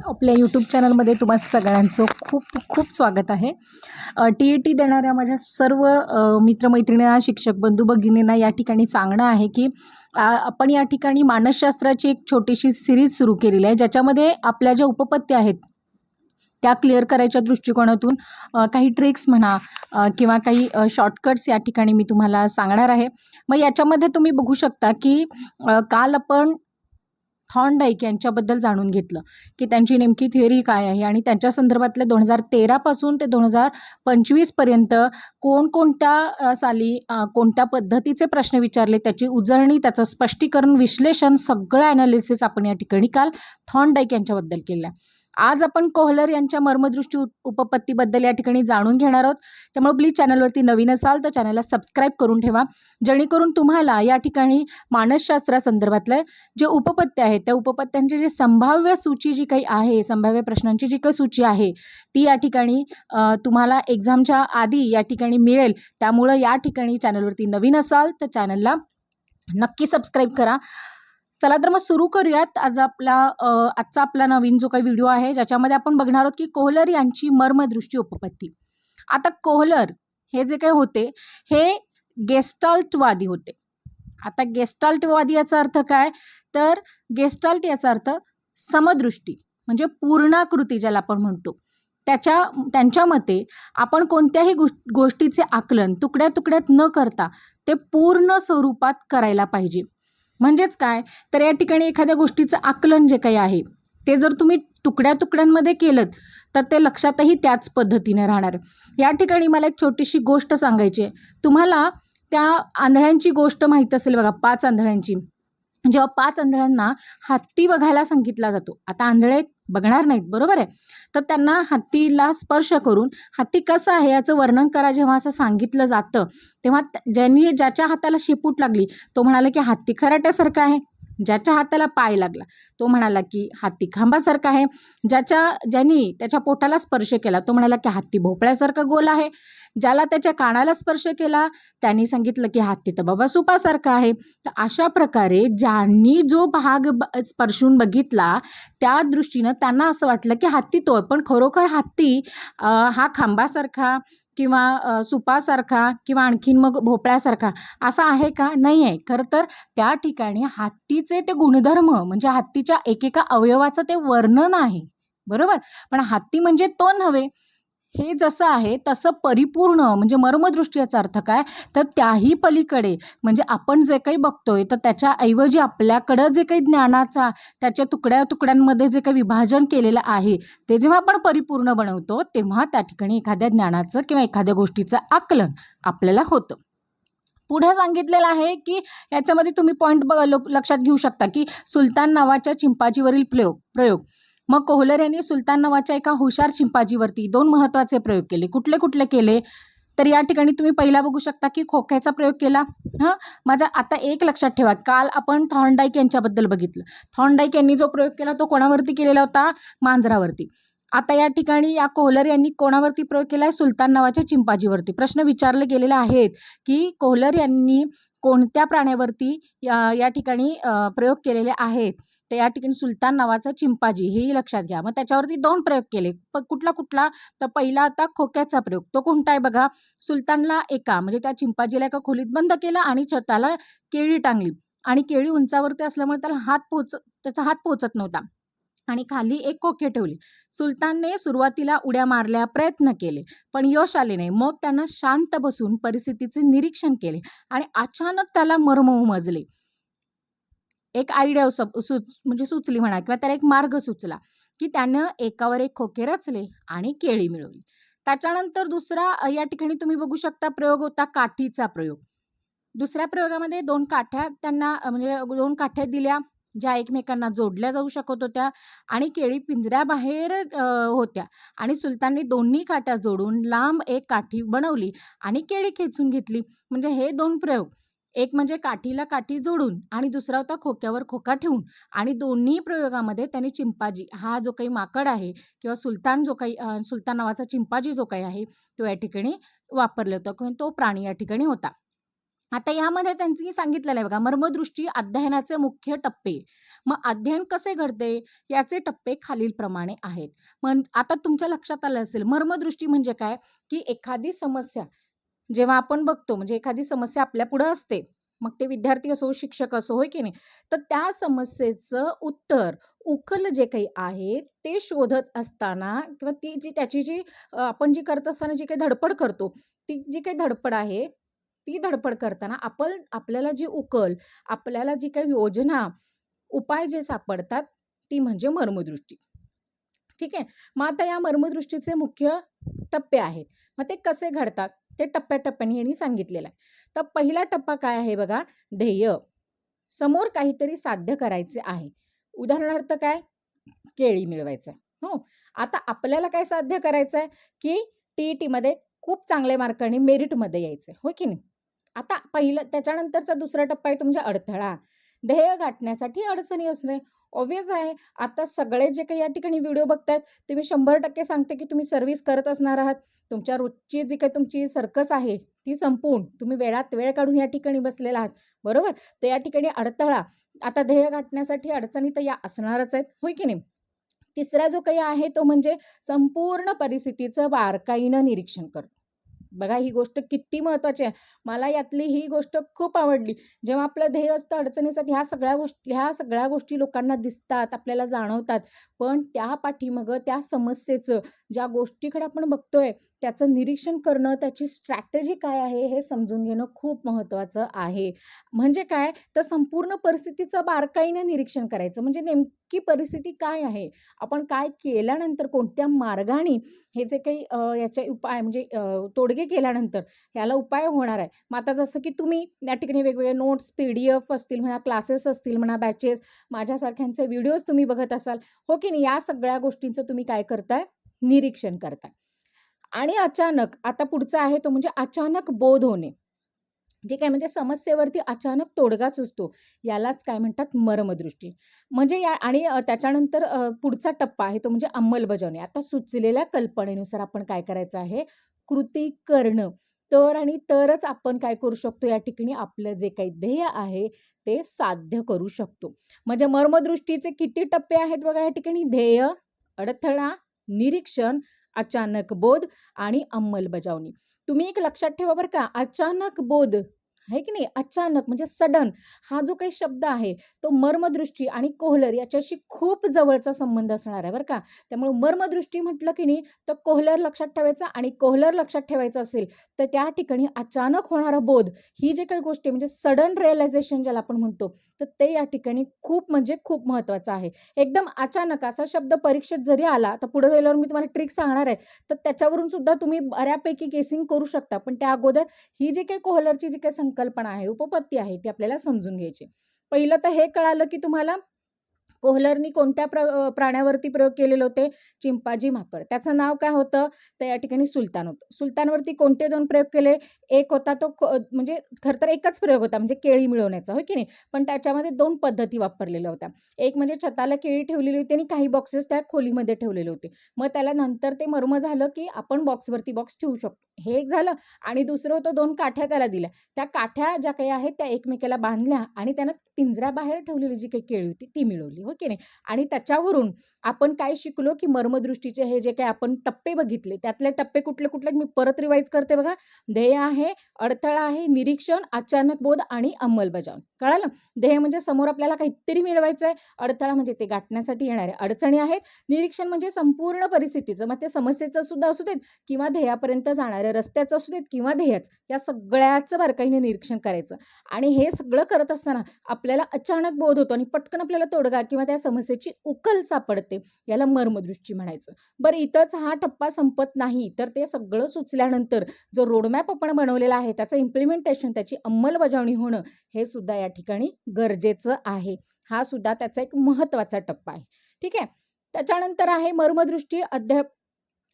आपल्या यूट्यूब चॅनलमध्ये तुम्हा सगळ्यांचं खूप खूप स्वागत आहे. TET देणाऱ्या माझ्या सर्व मित्रमैत्रिणींना, शिक्षक बंधू भगिनींना या ठिकाणी सांगणं आहे की आपण या ठिकाणी मानसशास्त्राची एक छोटीशी सिरीज सुरू केलेली आहे, ज्याच्यामध्ये आपल्या ज्या उपपत्त्या आहेत त्या क्लिअर करायच्या दृष्टिकोनातून काही ट्रिक्स म्हणा किंवा काही शॉर्टकट्स या ठिकाणी मी तुम्हाला सांगणार आहे. मग याच्यामध्ये तुम्ही बघू शकता की काल आपण थॉर्नडाईक यांच्याबद्दल जाणून घेतलं की त्यांची नेमकी थिअरी काय आहे आणि त्यांच्या संदर्भातल्या 2013 पासून ते 2025 पर्यंत कोणकोणत्या साली कोणत्या पद्धतीचे प्रश्न विचारले, त्याची उजळणी, त्याचं स्पष्टीकरण, विश्लेषण, सगळं ॲनालिसिस आपण या ठिकाणी काल थॉर्नडाईक यांच्याबद्दल केलं आहे. आज आपण कोहलर यांच्या मर्मदृष्टी उपपत्तीबद्दल या ठिकाणी जाणून घेणार आहोत. त्यामुळे प्लीज चॅनलवरती नवीन असाल तर चॅनलला सबस्क्राईब करून ठेवा, जेणेकरून तुम्हाला या ठिकाणी मानसशास्त्रासंदर्भातले जे उपपत्त्या आहेत त्या उपपत्त्यांची जी संभाव्य सूची जी काही आहे, संभाव्य प्रश्नांची जी काही सूची आहे ती या ठिकाणी तुम्हाला एक्झामच्या आधी या ठिकाणी मिळेल. त्यामुळं या ठिकाणी चॅनलवरती नवीन असाल तर चॅनलला नक्की सबस्क्राईब करा. चला तर मग सुरू करूयात. आजचा आपला नवीन जो काही व्हिडिओ आहे, ज्याच्यामध्ये आपण बघणार आहोत की कोहलर यांची मर्मदृष्टी उपपत्ती. आता कोहलर हे जे काही होते हे गेस्टाल्टवादी होते. आता गेस्टाल्टवादी याचा अर्थ काय, तर गेस्टाल्ट याचा अर्थ समदृष्टी म्हणजे पूर्णाकृती ज्याला आपण म्हणतो. त्यांच्या मते आपण कोणत्याही गोष्टीचे आकलन तुकड्या तुकड्यात न करता ते पूर्ण स्वरूपात करायला पाहिजे. म्हणजेच काय, तर या ठिकाणी एखाद्या गोष्टीचं आकलन जे काही आहे ते जर तुम्ही तुकड्या तुकड्यांमध्ये केलं तर ते लक्षातही त्याच पद्धतीने राहणार. या ठिकाणी मला एक छोटीशी गोष्ट सांगायची आहे तुम्हाला. त्या आंधळ्यांची गोष्ट माहीत असेल बघा, 5 आंधळ्यांची. जेव्हा 5 आंधळ्यांना हत्ती बघायला सांगितला जातो, आता आंधळे बघणार नाहीत, बरोबर आहे, तर त्यांना हत्तीला स्पर्श करून हत्ती कसा आहे याचं वर्णन करा जेव्हा असं सांगितलं जातं, तेव्हा ज्याच्या हाताला शेपूट लागली तो म्हणाला की हत्ती खराट्यासारखा आहे. ज्याच्या हाताला पाय लागला तो म्हणाला की हत्ती खांबासारखा आहे. ज्यांनी त्याच्या पोटाला स्पर्श केला तो म्हणाला की हत्ती भोपळ्यासारखा गोल आहे. ज्याला त्याच्या कानाला स्पर्श केला त्यांनी सांगितलं की हत्ती तर बाबा सुपासारखा आहे. तर अशा प्रकारे ज्यांनी जो भाग स्पर्शून बघितला त्या दृष्टीनं त्यांना असं वाटलं की हत्ती तो, पण खरोखर हत्ती हा खांबासारखा किंवा सुपासारखा किंवा आणखीन मग भोपळ्यासारखा असा आहे का, नाही आहे. खरं तर त्या ठिकाणी हत्तीचे ते गुणधर्म म्हणजे हत्तीच्या एकेका अवयवाचं ते वर्णन आहे, बरोबर. पण हत्ती म्हणजे तो नव्हे. हे जसं आहे तसं परिपूर्ण म्हणजे मर्मदृष्टी याचा अर्थ काय, तर त्याही पलीकडे म्हणजे आपण जे काही बघतोय तर त्याच्याऐवजी आपल्याकडं जे काही ज्ञानाचा त्याच्या तुकड्या तुकड्यांमध्ये जे काही विभाजन केलेलं आहे ते जेव्हा आपण परिपूर्ण बनवतो तेव्हा त्या ठिकाणी एखाद्या ज्ञानाचं किंवा एखाद्या गोष्टीचं आकलन आपल्याला होतं. पुढे सांगितलेलं आहे की याच्यामध्ये तुम्ही पॉईंट लक्षात घेऊ शकता की सुलतान नावाच्या चिंपांजीवरील प्रयोग. मग कोहलर यांनी सुलतान नावाच्या एका हुशार चिंपांजीवरती 2 महत्त्वाचे प्रयोग केले. कुठले कुठले केले, तर या ठिकाणी तुम्ही पहिला बघू शकता की खोक्याचा प्रयोग केला. माझ्या आता एक लक्षात ठेवा, काल आपण थॉर्नडाईक यांच्याबद्दल बघितलं. थॉर्नडाईक यांनी जो प्रयोग केला तो कोणावरती केलेला होता, मांजरावरती. आता या ठिकाणी या कोहलर यांनी कोणावरती प्रयोग केला आहे, सुलतान नावाच्या चिंपांजीवरती. प्रश्न विचारले गेलेले आहेत की कोहलर यांनी कोणत्या प्राण्यावरती या ठिकाणी प्रयोग केलेले आहेत, तर या ठिकाणी सुलतान नावाचा चिंपांजी हेही लक्षात घ्या. मग त्याच्यावरती 2 प्रयोग केले. कुठला, तर पहिला आता खोक्याचा प्रयोग. तो कोणता आहे बघा, सुलतानला म्हणजे त्या चिंपांजीला एका खोलीत बंद केलं आणि त्याला केळी टांगली आणि केळी उंचावरती असल्यामुळे त्याचा हात पोचत नव्हता आणि खाली एक खोके ठेवले. सुलतानने सुरुवातीला उड्या मारल्या, प्रयत्न केले, पण यश आले नाही. मग त्यानं शांत बसून परिस्थितीचे निरीक्षण केले आणि अचानक त्याला मर्म उमजले. एक आयडिया म्हणजे सुचली म्हणा किंवा त्याला एक मार्ग सुचला की त्यानं एकावर एक खोके रचले आणि केळी मिळवली. त्याच्यानंतर दुसरा या ठिकाणी तुम्ही बघू शकता प्रयोग होता काठीचा प्रयोग. दुसऱ्या प्रयोगामध्ये 2 काठ्या त्यांना म्हणजे 2 काठ्या दिल्या ज्या एकमेकांना जोडल्या जाऊ शकत होत्या आणि केळी पिंजऱ्याबाहेर होत्या आणि सुलतानने दोन्ही काठ्या जोडून लांब एक काठी बनवली आणि केळी खेचून घेतली. म्हणजे हे 2 प्रयोग, एक म्हणजे काठीला काठी जोडून आणि दुसरा होता खोक्यावर खोका ठेवून. आणि दोन्ही प्रयोगामध्ये त्यांनी चिंपांजी हा जो काही माकड आहे किंवा सुलतान नावाचा चिंपांजी जो काही आहे तो या ठिकाणी वापरला होता किंवा तो प्राणी या ठिकाणी होता. आता यामध्ये त्यांनी सांगितलेलं आहे बघा, मर्मदृष्टी अध्ययनाचे मुख्य टप्पे. मग अध्ययन कसे घडते याचे टप्पे खालीलप्रमाणे आहेत. मग आता तुमच्या लक्षात आलं असेल, मर्मदृष्टी म्हणजे काय, की एखादी समस्या जेव्हा आपण बघतो, म्हणजे एखादी समस्या आपल्यापुढं असते, मग ते विद्यार्थी असो, शिक्षक असो, होय की नाही? तर त्या समस्येचं उत्तर, उकल जे काही आहे ते शोधत असताना किंवा ती जी त्याची जी आपण जी करत असताना जी काही धडपड करतो, ती जी काही धडपड आहे, ती धडपड करताना आपल्याला जी उकल, आपल्याला जी काही योजना, उपाय जे सापडतात, ती म्हणजे मर्मदृष्टी. ठीक आहे. मग आता या मर्मदृष्टीचे मुख्य टप्पे आहेत. मग ते कसे घडतात? ते टप्प्या-टप्प्याने यांनी सांगितलेलं आहे. तर पहिला टप्पा काय आहे बघा, ध्येय. समोर काहीतरी साध्य करायचे आहे. उदाहरणार्थ काय? केळी मिळवायचं आहे. हो. आता आपल्याला काय साध्य करायचं आहे, की टी-ई-टीमध्ये खूप चांगले मार्कांनी मेरिटमध्ये यायचं आहे. हो की नाही? आता पहिलं त्याच्यानंतरचा दुसरा टप्पा आहे तो म्हणजे अडथळा. ध्येय गाठण्यासाठी अडचणी असणे. ऑब्व्हियस आहे. आता सगळे जे काही या ठिकाणी व्हिडिओ बघतायत, ते मी 100% सांगते, की तुम्ही सर्व्हिस करत असणार आहात. तुमच्या रोजची जी काही तुमची सर्कस आहे, ती संपवून तुम्ही वेळात वेळ काढून या ठिकाणी बसलेला आहात. बरोबर? तर या ठिकाणी अडथळा, आता ध्येय गाठण्यासाठी अडचणी तर या असणारच आहेत. होय की नाही? तिसरा जो काही आहे तो म्हणजे संपूर्ण परिस्थितीचं बारकाईनं निरीक्षण करणं. बघा ही गोष्ट किती महत्त्वाची आहे. मला यातली ही गोष्ट खूप आवडली. जेव्हा आपलं ध्येय असतं अडचणीसाठी ह्या सगळ्या गोष्टी लोकांना दिसतात, आपल्याला जाणवतात. पण त्या पाठीमागं त्या समस्येचं, ज्या गोष्टीकडे आपण बघतोय, त्याचं निरीक्षण करणं, त्याची स्ट्रॅटेजी काय आहे हे समजून घेणं खूप महत्त्वाचं आहे. म्हणजे काय, तर संपूर्ण परिस्थितीचं बारकाईनं निरीक्षण करायचं. म्हणजे नेमकी परिस्थिती काय आहे? आपण काय केल्यानंतर कोणत्या मार्गाने हे जे काही याचे उपाय म्हणजे तोडगे केल्यानंतर ह्याला उपाय होणार आहे. मग आता जसं की तुम्ही या ठिकाणी वेगवेगळे नोट्स, पी-डी-एफ असतील म्हणा, क्लासेस असतील म्हणा, बॅचेस, माझ्यासारख्यांचे व्हिडिओज तुम्ही बघत असाल, हो की नाही? या सगळ्या गोष्टींचं तुम्ही काय करताय? निरीक्षण करताय. आणि अचानक आता पुढचा आहे तो म्हणजे अचानक बोध होणे. जे काय म्हणजे समस्येवरती अचानक तोडगा सुचतो. यालाच काय म्हणतात मर्मदृष्टी. म्हणजे या आणि त्याच्यानंतर पुढचा टप्पा आहे तो म्हणजे अंमलबजावणी. आता सुचलेल्या कल्पनेनुसार आपण काय करायचं आहे? कृती करणं. तर आणि तरच आपण काय करू शकतो या ठिकाणी आपलं जे काही ध्येय आहे ते साध्य करू शकतो. म्हणजे मर्मदृष्टीचे किती टप्पे आहेत बघा या ठिकाणी? ध्येय, अडथळा, निरीक्षण, अचानक बोध आणि अंमलबजावणी. तुम्ही एक लक्षात ठेवा बरं का, अचानक बोध आहे की नाही, अचानक म्हणजे सडन हा जो काही शब्द आहे, तो मर्मदृष्टी आणि कोहलर याच्याशी खूप जवळचा संबंध असणार आहे बरं का. त्यामुळे मर्मदृष्टी म्हटलं की नाही, तर कोहलर लक्षात ठेवायचा आणि कोहलर लक्षात ठेवायचं असेल, तर त्या ठिकाणी अचानक होणारा बोध, ही जी काही गोष्ट आहे म्हणजे सडन रिअलायझेशन ज्याला आपण म्हणतो, तर ते या ठिकाणी खूप म्हणजे खूप महत्त्वाचं आहे. एकदम अचानक असा शब्द परीक्षेत जरी आला, तर पुढे गेल्यावर मी तुम्हाला ट्रिक सांगणार आहे. तर त्याच्यावरून सुद्धा तुम्ही बऱ्यापैकी गेसिंग करू शकता. पण त्या अगोदर ही जी काही कोहलरची जी काही संकल्पना आहे, उपपत्ती आहे, ती आपल्याला समजून घ्यायची. पहिलं तर हे कळालं, की तुम्हाला कोहलरनी कोणत्या प्राण्यावरती प्रयोग केलेले होते? चिंपांझी, माकड. त्याचं नाव काय होतं? तर या ठिकाणी सुलतान होतं. सुलतानवरती कोणते 2 प्रयोग केले? एक होता तो म्हणजे खरं तर एकच प्रयोग होता म्हणजे केळी मिळवण्याचा, होय की नाही? पण त्याच्यामध्ये 2 पद्धती वापरलेल्या होत्या. एक म्हणजे छताला केळी ठेवलेली होती आणि काही बॉक्सेस त्या खोलीमध्ये ठेवलेले होते. मग त्याला नंतर ते मर्म झालं, की आपण बॉक्सवरती बॉक्स ठेवू शकतो. हे एक झालं आणि दुसरं होतं 2 काठ्या त्याला दिल्या. त्या काठ्या ज्या काही आहेत त्या एकमेकाला बांधल्या आणि त्यानं पिंजऱ्याबाहेर ठेवलेली जी काही केळी होती ती मिळवली, हो की नाही? आणि त्याच्यावरून आपण काय शिकलो, की मर्मदृष्टीचे हे जे काही आपण टप्पे बघितले, त्यातले टप्पे कुठले-कुठले मी परत रिवाईज करते बघा. ध्येय आहे, अडथळा आहे, निरीक्षण, अचानक बोध आणि अंमलबजावणी. कळालं? ध्येय म्हणजे समोर आपल्याला काहीतरी मिळवायचं आहे. अडथळा म्हणजे ते गाठण्यासाठी येणाऱ्या अडचणी आहेत. निरीक्षण म्हणजे संपूर्ण परिस्थितीचं, मग ते समस्येचं सुद्धा असू देत किंवा ध्येयापर्यंत जाणाऱ्या रस्त्याचं असू देत किंवा ध्येयाचं, या सगळ्याचं बारकाईने निरीक्षण करायचं. आणि हे सगळं करत असताना आपल्याला अचानक बोध होतो आणि पटकन आपल्याला तोडगा किंवा त्या समस्येची उकल सापडते. याला मर्मदृष्टी म्हणायचं. बरं इथंच हा टप्पा संपत नाही, तर ते सगळं सुचल्यानंतर जो रोडमॅप आपण बनवलेला आहे, त्याचं इम्प्लिमेंटेशन, त्याची अंमलबजावणी होणं, हे सुद्धा या ठिकाणी गरजेचं आहे. हा सुद्धा त्याचा एक महत्त्वाचा टप्पा आहे. ठीक आहे. त्याच्यानंतर आहे मर्मदृष्टी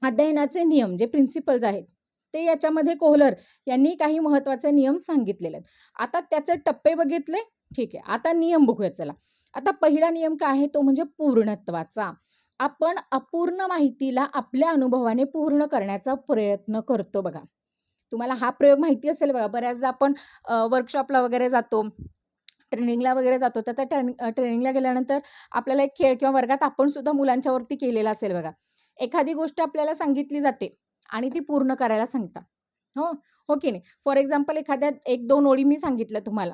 अध्ययनाचे नियम जे प्रिन्सिपल्स आहेत, ते याच्यामध्ये कोहलर यांनी काही महत्त्वाचे नियम सांगितलेले आहेत. आता त्याचे टप्पे बघितले, ठीक आहे. आता नियम बघूया चला. आता पहिला नियम काय आहे तो म्हणजे पूर्णत्वाचा. आपण अपूर्ण माहितीला आपल्या अनुभवाने पूर्ण करण्याचा प्रयत्न करतो बघा. तुम्हाला हा प्रयोग माहिती असेल बघा. बऱ्याचदा आपण वर्कशॉपला वगैरे जातो, ट्रेनिंगला वगैरे जातो, तर त्या ट्रेनिंगला गेल्यानंतर आपल्याला एक खेळ किंवा वर्गात आपण सुद्धा मुलांच्यावरती केलेला असेल बघा. एखादी गोष्ट आपल्याला सांगितली जाते आणि ती पूर्ण करायला सांगतात. हो, हो की नाही? फॉर एक्झाम्पल एखाद्या 1-2 ओळी मी सांगितल्या तुम्हाला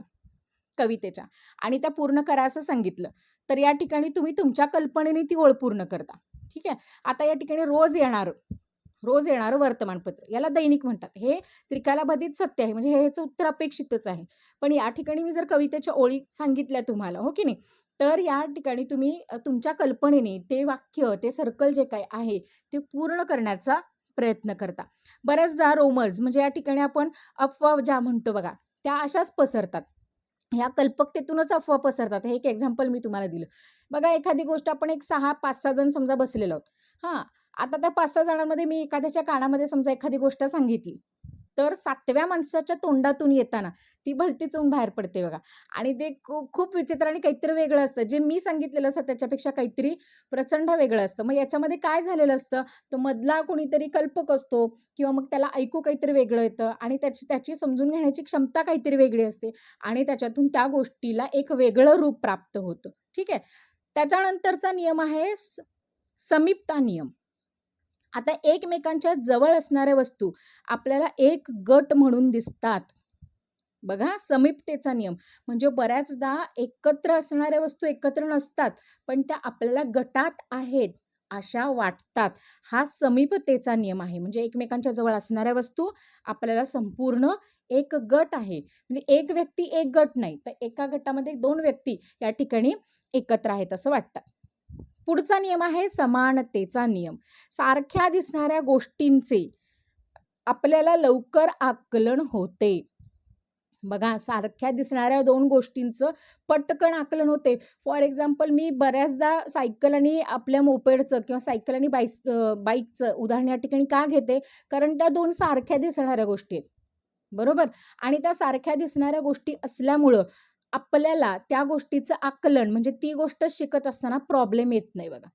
कवितेच्या आणि त्या पूर्ण करा असं सांगितलं. तर या ठिकाणी तुम्ही तुमच्या कल्पनेने ती ओळ पूर्ण करता. ठीक आहे. आता या ठिकाणी रोज येणारं वर्तमानपत्र याला दैनिक म्हणतात. हे त्रिकालाबाधित सत्य आहे. म्हणजे ह्याचं उत्तर अपेक्षितच आहे. पण या ठिकाणी मी जर कवितेच्या ओळी सांगितल्या तुम्हाला, हो की नाही? तर या ठिकाणी तुम्ही तुमच्या कल्पनेने ते वाक्य, ते सर्कल जे काही आहे, ते पूर्ण करण्याचा प्रयत्न करता. बऱ्याचदा रोमर्स म्हणजे या ठिकाणी आपण अफवा ज्या म्हणतो बघा, त्या अशाच पसरतात. ह्या कल्पकतेतूनच अफवा पसरतात. हे एक एक्झाम्पल मी तुम्हाला दिलं. बघा एखादी गोष्ट आपण एक 5-6 जण समजा बसलेलो आहोत. हां, आता त्या 5-6 जणांमध्ये मी एखाद्याच्या कानामध्ये समजा एखादी गोष्ट सांगितली. तर 7व्या माणसाच्या तोंडातून येताना ती भलतीच होऊन बाहेर पडते बघा. आणि ते खूप विचित्र आणि काहीतरी वेगळं असतं. जे मी सांगितलेलं असतं त्याच्यापेक्षा काहीतरी प्रचंड वेगळं असतं. मग याच्यामध्ये काय झालेलं असतं, तो मधला कोणीतरी कल्पक असतो किंवा मग त्याला ऐकू काहीतरी वेगळं येतं आणि त्याची त्याची समजून घेण्याची क्षमता काहीतरी वेगळी असते आणि त्याच्यातून त्या गोष्टीला एक वेगळं रूप प्राप्त होतं. ठीक आहे. त्याच्यानंतरचा नियम आहे समीपता नियम. आता एकमेकांच्या जवळ असणाऱ्या वस्तू आपल्याला एक गट म्हणून दिसतात. बघा समीपतेचा नियम. म्हणजे बऱ्याचदा एकत्र असणाऱ्या वस्तू एकत्र नसतात, पण त्या आपल्याला गटात आहेत अशा वाटतात. हा समीपतेचा नियम आहे. म्हणजे एकमेकांच्या जवळ असणाऱ्या वस्तू आपल्याला संपूर्ण एक गट आहे. म्हणजे एक व्यक्ती एक गट नाही, तर एका गटामध्ये 2 व्यक्ती या ठिकाणी एकत्र आहेत असं वाटतं. पुढचा नियम आहे समानतेचा नियम. सारख्या दिसणाऱ्या गोष्टींचे आपल्याला लवकर आकलन होते. बघा सारख्या दिसणाऱ्या 2 गोष्टींचं पटकन आकलन होते. फॉर एक्झाम्पल मी बऱ्याचदा सायकल आणि आपल्या मोपेडचं किंवा सायकल आणि बाईकचं उदाहरण या ठिकाणी का घेते? कारण त्या 2 सारख्या दिसणाऱ्या गोष्टी आहेत. बरोबर? आणि त्या सारख्या दिसणाऱ्या गोष्टी असल्यामुळं आपल्याला त्या गोष्टीचं आकलन म्हणजे ती गोष्ट शिकत असताना प्रॉब्लेम येत नाही बघा.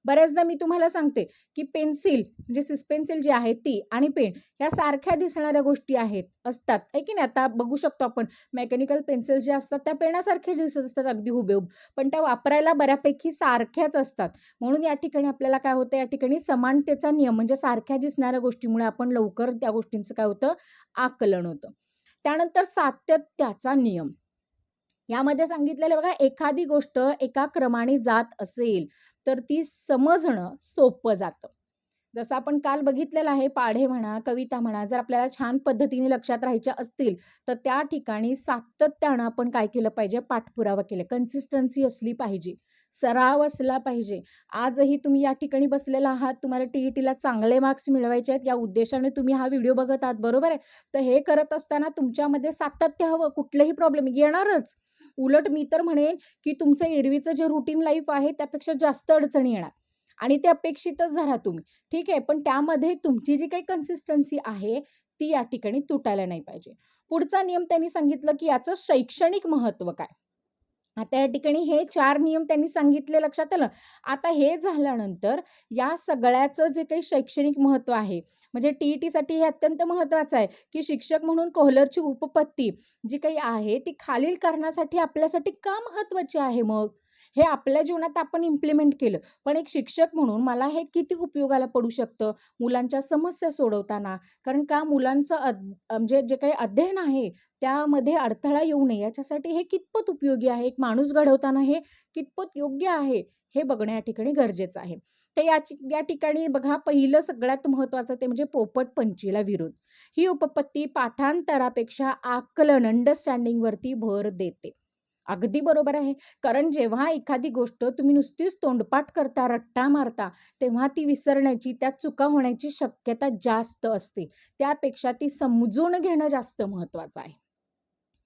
बऱ्याचदा मी तुम्हाला सांगते, की पेन्सिल म्हणजे सिस पेन्सिल जी आहे ती आणि पेन ह्या सारख्या दिसणाऱ्या गोष्टी असतात. आहे की नाही? आता बघू शकतो आपण मेकॅनिकल पेन्सिल ज्या असतात त्या पेनासारख्या दिसत असतात अगदी हुबेहूब. पण त्या वापरायला बऱ्यापैकी सारख्याच असतात. म्हणून या ठिकाणी आपल्याला काय होतं या ठिकाणी समानतेचा नियम म्हणजे सारख्या दिसणाऱ्या गोष्टीमुळे आपण लवकर त्या गोष्टींचं काय होतं आकलन होतं. त्यानंतर सातत्याचा नियम. यामध्ये सांगितलेलं बघा एखादी गोष्ट एका क्रमाने जात असेल, तर ती समजणं सोपं जातं. जसं आपण काल बघितलेलं आहे पाढे म्हणा, कविता म्हणा, जर आपल्याला छान पद्धतीने लक्षात राहायच्या असतील, तर त्या ठिकाणी सातत्यानं आपण काय केलं पाहिजे, पाठपुरावा केला. कन्सिस्टन्सी असली पाहिजे, सराव असला पाहिजे. आजही तुम्ही या ठिकाणी बसलेला आहात, तुम्हाला टी-ई-टीला चांगले मार्क्स मिळवायचे आहेत, या उद्देशाने तुम्ही हा व्हिडिओ बघत आहात, बरोबर आहे? तर हे करत असताना तुमच्यामध्ये सातत्य हवं, कुठलेही प्रॉब्लेम येणारच. उलट मी तर म्हणेन, की तुमचं एरवीचं जे रुटीन लाईफ आहे, त्यापेक्षा जास्त अडचणी येणार आणि ते अपेक्षितच धरा तुम्ही. ठीक आहे. पण त्यामध्ये तुमची जी काही कन्सिस्टन्सी आहे, ती या ठिकाणी तुटायला नाही पाहिजे. पुढचा नियम त्यांनी सांगितलं, की याचं शैक्षणिक महत्त्व काय? आता या ठिकाणी हे 4 नियम त्यांनी सांगितले लक्षात आलं. आता हे झाल्यानंतर या सगळ्याचं जे काही शैक्षणिक महत्त्व आहे, म्हणजे टी-ई-टीसाठी हे अत्यंत महत्त्वाचं आहे, की शिक्षक म्हणून कोहलरची उपपत्ती जी काही आहे, ती खालील कारणासाठी आपल्यासाठी का महत्त्वाची आहे मग? हे आपल्या जीवनात आपण इम्प्लिमेंट केलं. पण एक शिक्षक म्हणून मला हे किती उपयोगाला पडू शकतं मुलांच्या समस्या सोडवताना. कारण का मुलांचं म्हणजे जे काही अध्ययन आहे त्यामध्ये अडथळा येऊ नये याच्यासाठी हे कितपत उपयोगी आहे, एक माणूस घडवताना हे कितपत योग्य आहे, हे बघणं या ठिकाणी गरजेचं आहे. तर या ठिकाणी बघा पहिलं सगळ्यात महत्त्वाचं ते म्हणजे पोपट पंचीला विरोध. ही उपपत्ती पाठांतरापेक्षा आकलन, अंडरस्टँडिंगवरती भर देते. अगदी बरोबर आहे. कारण जेव्हा एखादी गोष्ट तुम्ही नुसतीच तोंडपाठ करता, रट्टा मारता, तेव्हा ती विसरण्याची, त्यात चुका होण्याची शक्यता जास्त असते. त्यापेक्षा ती समजून घेणं जास्त महत्त्वाचं आहे.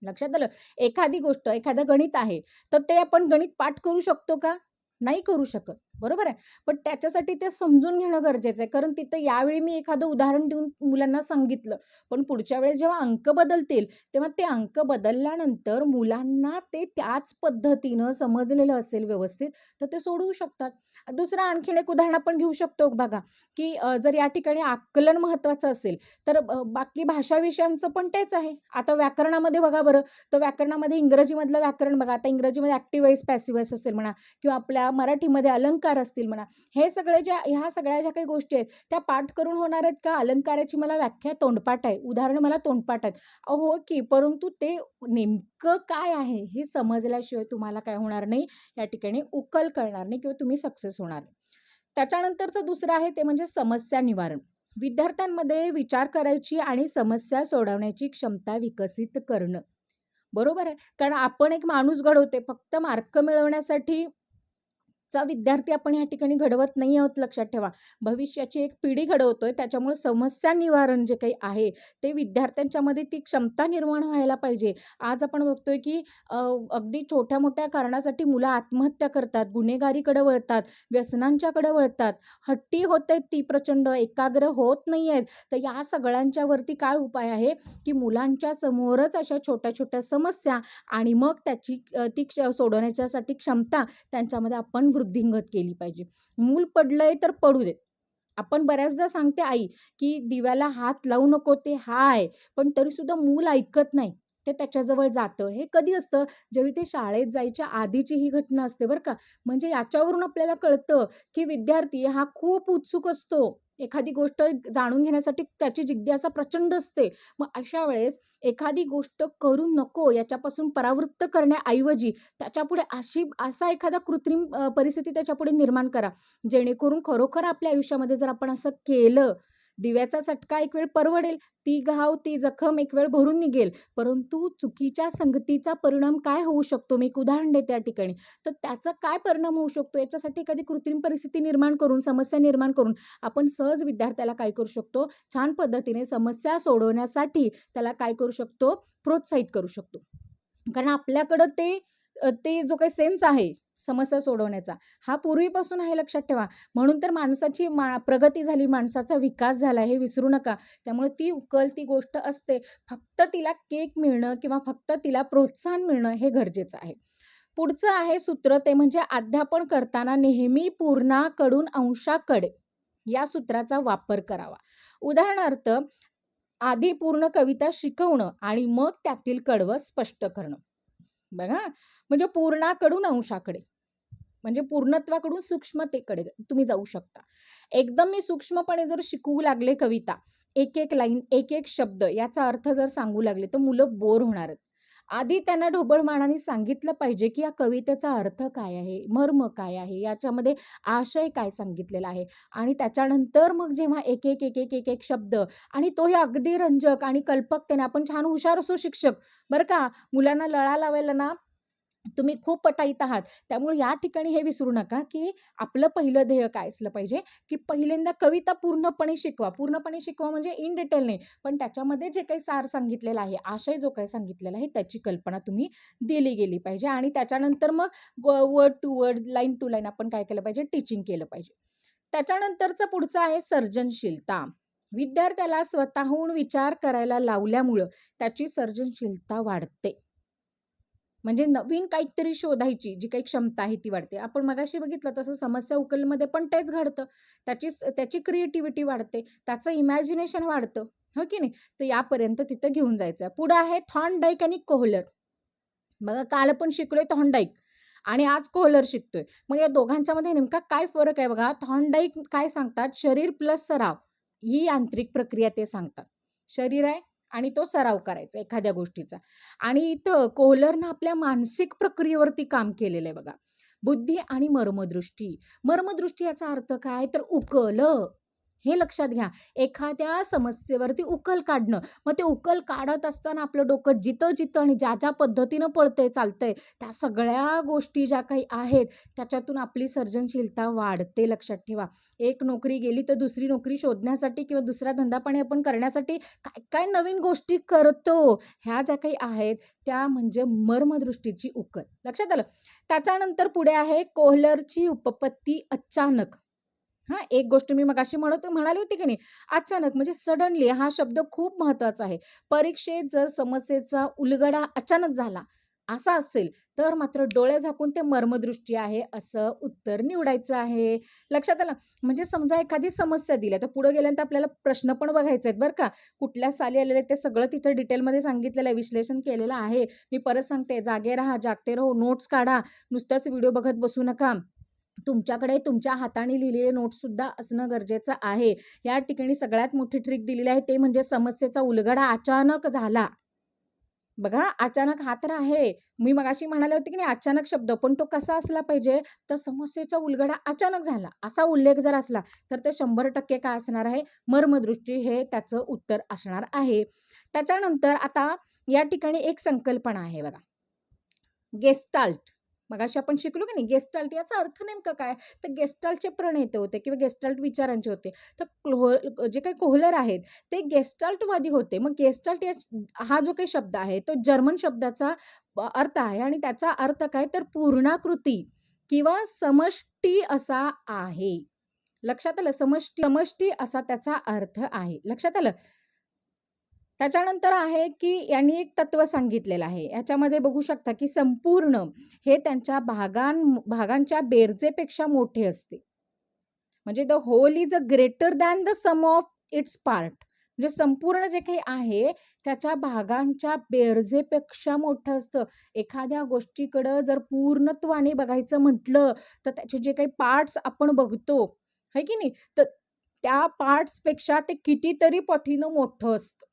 लक्षात आलं? एखादी गोष्ट, एखादं गणित आहे, तर ते आपण गणित पाठ करू शकतो का? नाही करू शकत. बरोबर आहे. पण त्याच्यासाठी ते समजून घेणं गरजेचं आहे. कारण तिथं यावेळी मी एखादं उदाहरण देऊन मुलांना सांगितलं, पण पुढच्या वेळेस जेव्हा अंक बदलतील, तेव्हा ते अंक बदलल्यानंतर मुलांना ते त्याच पद्धतीनं समजलेलं असेल व्यवस्थित, तर ते सोडवू शकतात. दुसरं आणखीन एक उदाहरण आपण घेऊ शकतो बघा, की जर या ठिकाणी आकलन महत्त्वाचं असेल, तर बाकी भाषा विषयांचं पण तेच आहे. आता व्याकरणामध्ये बघा बरं, तर व्याकरणामध्ये इंग्रजीमधलं व्याकरण बघा, आता इंग्रजीमध्ये ॲक्टिव्ह वॉईस, पॅसिव्ह वॉईस असेल म्हणा किंवा आपल्या मराठीमध्ये अलंकार असतील म्हणा. हे सगळे ह्या सगळ्या ज्या काही गोष्टी आहेत, त्या पाठ करून होणार आहेत का? अलंकाराची मला व्याख्या तोंडपाठ आहे. उदाहरणं मला तोंडपाठ आहेत. हो की, परंतु ते नेमकं काय आहे हे समजल्याशिवाय तुम्हाला काय होणार नाही, या ठिकाणी उकल कळणार नाही किंवा तुम्ही सक्सेस होणार नाही. त्याच्यानंतरचं दुसरं आहे ते म्हणजे समस्या निवारण. विद्यार्थ्यांमध्ये विचार करायची आणि समस्या सोडवण्याची क्षमता विकसित करणं. बरोबर आहे. कारण आपण एक माणूस घडवते फक्त मार्क मिळवण्यासाठी चा विद्यार्थी आपण या ठिकाणी घडवत नाही आहोत, लक्षात ठेवा. भविष्याची एक पिढी घडवतोय. त्याच्यामुळे समस्या निवारण जे काही आहे, ते विद्यार्थ्यांच्यामध्ये ती क्षमता निर्माण व्हायला पाहिजे. आज आपण बघतोय की अगदी छोट्या-मोठ्या कारणासाठी मुलं आत्महत्या करतात, गुन्हेगारीकडे वळतात, व्यसनांच्याकडे वळतात. हट्टी होत ती प्रचंड, एकाग्र होत नाहीयेत. तर या सगळ्यांच्यावरती काय उपाय आहे, की मुलांच्या समोरच अशा छोट्या-छोट्या समस्या आणि मग ती सोडवण्याच्यासाठी क्षमता त्यांच्यामध्ये आपण वृद्धिंगत केली पाहिजे. मूल पडलंय तर पडू देत. आपण बऱ्याचदा सांगते आई, की दिव्याला हात लावू नको ते आहे. पण तरीसुद्धा मूल ऐकत नाही. ते त्याच्याजवळ जातं. हे कधी असतं? जेव्हा ते शाळेत जायच्या आधीची ही घटना असते बरं का. म्हणजे याच्यावरून आपल्याला कळतं, की विद्यार्थी हा खूप उत्सुक असतो. एखादी गोष्ट जाणून घेण्यासाठी त्याची जिज्ञासा प्रचंड असते. मग अशा वेळेस एखादी गोष्ट करू नको याच्यापासून परावृत्त करण्याऐवजी त्याच्यापुढे असा एखादा कृत्रिम परिस्थिती त्याच्यापुढे निर्माण करा, जेणेकरून खरोखर आपल्या आयुष्यामध्ये जर आपण असं केलं, दिव्याचा चटका एक वेळ परवडेल, ती घाव, ती जखम एक वेळ भरून निघेल. परंतु चुकीच्या संगतीचा परिणाम काय होऊ शकतो? मी एक उदाहरण देते या ठिकाणी. तर त्याचा काय परिणाम होऊ शकतो? याच्यासाठी एखादी कृत्रिम परिस्थिती निर्माण करून, समस्या निर्माण करून आपण सहज विद्यार्थ्याला काय करू शकतो? छान पद्धतीने समस्या सोडवण्यासाठी त्याला काय करू शकतो? प्रोत्साहित करू शकतो. कारण आपल्याकडं ते जो काही सेन्स आहे समस्या सोडवण्याचा, हा पूर्वीपासून आहे, लक्षात ठेवा. म्हणून तर माणसाची प्रगती झाली, माणसाचा विकास झाला हे विसरू नका. त्यामुळे ती उकल, ती गोष्ट असते. फक्त तिला केक मिळणं किंवा फक्त तिला प्रोत्साहन मिळणं हे गरजेचं आहे. पुढचं आहे सूत्र ते म्हणजे अध्यापन करताना नेहमी पूर्णाकडून अंशाकडे या सूत्राचा वापर करावा. उदाहरणार्थ, आधी पूर्ण कविता शिकवणं आणि मग त्यातील कडवं स्पष्ट करणं. बघा, म्हणजे पूर्णाकडून अंशाकडे. म्हणजे पूर्णत्वाकडून सूक्ष्मतेकडे तुम्ही जाऊ शकता. एकदम मी सूक्ष्मपणे जर शिकवू लागले कविता, एक-एक लाईन, एक-एक शब्द याचा अर्थ जर सांगू लागले, तर मुलं बोर होणार आहेत. आधी त्यांना ढोबळमानाने सांगितलं पाहिजे, की या कवितेचा अर्थ काय आहे? मर्म काय आहे? याच्यामध्ये आशय काय सांगितलेला आहे? आणि त्याच्यानंतर मग जेव्हा एक-एक, एक-एक, एक-एक शब्द आणि तोही अगदी रंजक आणि कल्पकतेने आपण छान हुशार असू शिक्षक, बरं का? मुलांना लळा लावायला ना तुम्ही खूप पटाईत आहात. त्यामुळे या ठिकाणी हे विसरू नका, की आपलं पहिलं ध्येय काय असलं पाहिजे, की पहिल्यांदा कविता पूर्णपणे शिकवा. पूर्णपणे शिकवा म्हणजे इन डिटेल नाही, पण त्याच्यामध्ये जे काही सार सांगितलेला आहे, आशय जो काही सांगितलेला आहे, त्याची कल्पना तुम्ही दिली गेली पाहिजे आणि त्याच्यानंतर मग word to word, line to line आपण काय केलं पाहिजे, टीचिंग केलं पाहिजे. त्याच्यानंतरचं पुढचं आहे सर्जनशीलता. विद्यार्थ्याला स्वतःहून विचार करायला लावल्यामुळं त्याची सर्जनशीलता वाढते. म्हणजे नवीन काहीतरी शोधायची जी काही क्षमता आहे ती वाढते. आपण मगाशी बघितलं तसं समस्या उकलमध्ये पण तेच घडतं. त्याची क्रिएटिव्हिटी वाढते, त्याचं इमॅजिनेशन वाढतं, हो की नाही? तर यापर्यंत तिथं घेऊन जायचं. पुढे आहे थॉर्नडाईक आणि कोहलर. बघा, काल आपण शिकलोय थॉर्नडाईक आणि आज कोहलर शिकतोय. मग या दोघांच्यामध्ये नेमका काय फरक आहे बघा. थॉर्नडाईक काय सांगतात, शरीर प्लस सराव ही यांत्रिक प्रक्रिया ते सांगतात. शरीर आहे आणि तो सराव करायचा एखाद्या गोष्टीचा. आणि इथं कोहलरनं आपल्या मानसिक प्रक्रियेवरती काम केलेलं आहे बघा. बुद्धी आणि मर्मदृष्टी. मर्मदृष्टी याचा अर्थ काय, तर उकल. हे लक्षात घ्या. एखाद्या समस्येवरती उकल काढणं. मग ते उकल काढत असताना आपलं डोकं जिथं-जिथं आणि ज्या पद्धतीनं पळतंय, चालतंय, त्या सगळ्या गोष्टी ज्या काही आहेत, त्याच्यातून आपली सर्जनशीलता वाढते, लक्षात ठेवा. एक नोकरी गेली तर दुसरी नोकरी शोधण्यासाठी किंवा दुसरा धंदापाणी आपण करण्यासाठी काय-काय नवीन गोष्टी करतो. ह्या ज्या काही आहेत, त्या म्हणजे मर्मदृष्टीची उकल. लक्षात आलं? त्याच्यानंतर पुढे आहे कोहलरची उपपत्ती अचानक. हां, एक गोष्ट मी मगाशी म्हणाली होती की नाही, अचानक म्हणजे सडनली हा शब्द खूप महत्त्वाचा आहे. परीक्षेत जर समस्येचा उलगडा अचानक झाला, असा असेल, तर मात्र डोळे झाकून ते मर्मदृष्टी आहे असं उत्तर निवडायचं आहे. लक्षात आलं? म्हणजे समजा एखादी समस्या दिली तर पुढे गेल्यानंतर आपल्याला प्रश्न पण बघायचे आहेत बरं का. कुठल्या साली आलेले आहेत ते सगळं तिथं डिटेलमध्ये सांगितलेलं आहे, विश्लेषण केलेलं आहे. मी परत सांगते, जागे राहा, जागते राहो, नोट्स काढा. नुसतंच व्हिडिओ बघत बसू नका. तुमच्याकडे तुमच्या हाताने लिहिलेले नोट्ससुद्धा असणं गरजेचं आहे. या ठिकाणी सगळ्यात मोठी ट्रिक दिलेली आहे ते म्हणजे समस्येचा उलगडा अचानक झाला. बघा, अचानक हा तर आहे. मी मगाशी म्हणाले होते की नाही अचानक शब्द, पण तो कसा असला पाहिजे, तर समस्येचा उलगडा अचानक झाला, असा उल्लेख जर असला, तर ते 100% काय असणार आहे, मर्मदृष्टी हे त्याचं उत्तर असणार आहे. त्याच्यानंतर आता या ठिकाणी एक संकल्पना आहे बघा. गेस्टाल्ट. मगाशी आपण शिकलो की नाही गेस्टाल्ट याचा अर्थ नेमका काय? तर गेस्टाल्टचे प्रणेते होते किंवा गेस्टाल्ट विचारांचे होते. तर जे काही कोहलर आहेत ते गेस्टाल्टवादी होते. मग गेस्टाल्ट हा जो काही शब्द आहे तो जर्मन शब्दाचा अर्थ आहे आणि त्याचा अर्थ काय तर पूर्णाकृती किंवा समष्टी असा आहे. लक्षात आलं? समष्टी असा त्याचा अर्थ आहे. लक्षात आलं? त्याच्यानंतर आहे, की यांनी एक तत्व सांगितलेलं आहे. याच्यामध्ये बघू शकता, की संपूर्ण हे त्यांच्या भागांच्या बेरजेपेक्षा मोठे असते. म्हणजे the whole is greater than the sum of its part. म्हणजे संपूर्ण जे काही आहे, त्याच्या भागांच्या बेरजेपेक्षा मोठं असतं. एखाद्या गोष्टीकडं जर पूर्णत्वाने बघायचं म्हटलं, तर त्याचे जे काही पार्ट्स आपण बघतो, आहे की नाही? तर त्या पार्ट्सपेक्षा ते कितीतरी पटीनं मोठं असतं.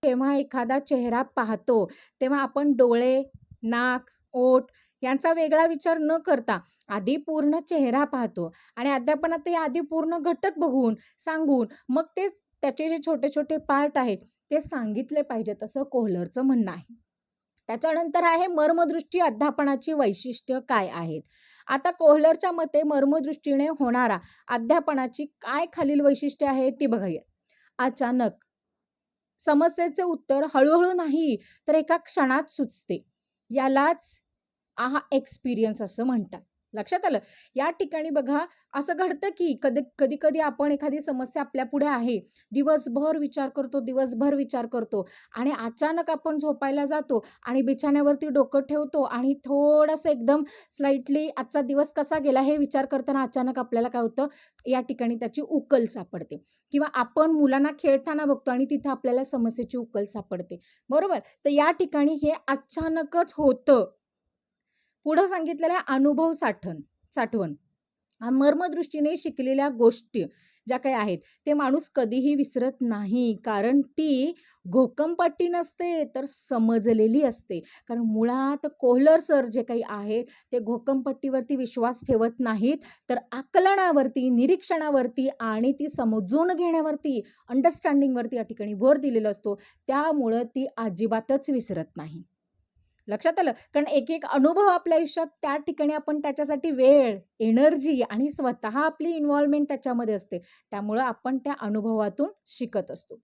जेव्हा एखादा चेहरा पाहतो, तेव्हा आपण डोळे, नाक, ओठ यांचा वेगळा विचार न करता आधी पूर्ण चेहरा पाहतो आणि अध्यापनात ते आधी पूर्ण घटक बघून, सांगून मग ते त्याचे जे छोटे-छोटे पार्ट आहेत, ते सांगितले पाहिजेत असं कोहलरचं म्हणणं आहे. त्याच्यानंतर आहे मर्मदृष्टी अध्यापनाची वैशिष्ट्य काय आहेत? आता कोहलरच्या मते मर्मदृष्टीने होणारा अध्यापनाची काय खालील वैशिष्ट्ये आहेत ती बघूया. अचानक, समस्येचे उत्तर हळू-हळू नाही, तर एका क्षणात सुचते. यालाच एक्सपिरियन्स असं म्हणतात. लक्षात आलं? या ठिकाणी बघा असं घडतं, की कधी-कधी आपण एखादी समस्या आपल्यापुढे आहे. दिवसभर विचार करतो आणि अचानक आपण झोपायला जातो आणि बिछाण्यावरती डोकं ठेवतो आणि थोडंसं एकदम स्लाइटली आजचा दिवस कसा गेला हे विचार करताना अचानक आपल्याला काय होतं, या ठिकाणी त्याची उकल सापडते किंवा आपण मुलांना खेळताना बघतो आणि तिथं आपल्याला समस्येची उकल सापडते. बरोबर? तर या ठिकाणी हे अचानकच होतं. पुढं सांगितलेलं आहे अनुभव साठवण. मर्मदृष्टीने शिकलेल्या गोष्टी ज्या काही आहेत, ते माणूस कधीही विसरत नाही. कारण ती घोकमपट्टी नसते, तर समजलेली असते. कारण मुळात कोहलर सर जे काही आहेत, ते घोकमपट्टीवरती विश्वास ठेवत नाहीत, तर आकलनावरती, निरीक्षणावरती आणि ती समजून घेण्यावरती, अंडरस्टँडिंगवरती या ठिकाणी भर दिलेला असतो. त्यामुळं ती अजिबातच विसरत नाही. लक्षात आलं? कारण एक-एक अनुभव आपल्या आयुष्यात त्या ठिकाणी आपण त्याच्यासाठी वेळ, एनर्जी आणि स्वतः आपली इन्व्हॉल्वमेंट त्याच्यामध्ये असते. त्यामुळं आपण त्या अनुभवातून शिकत असतो.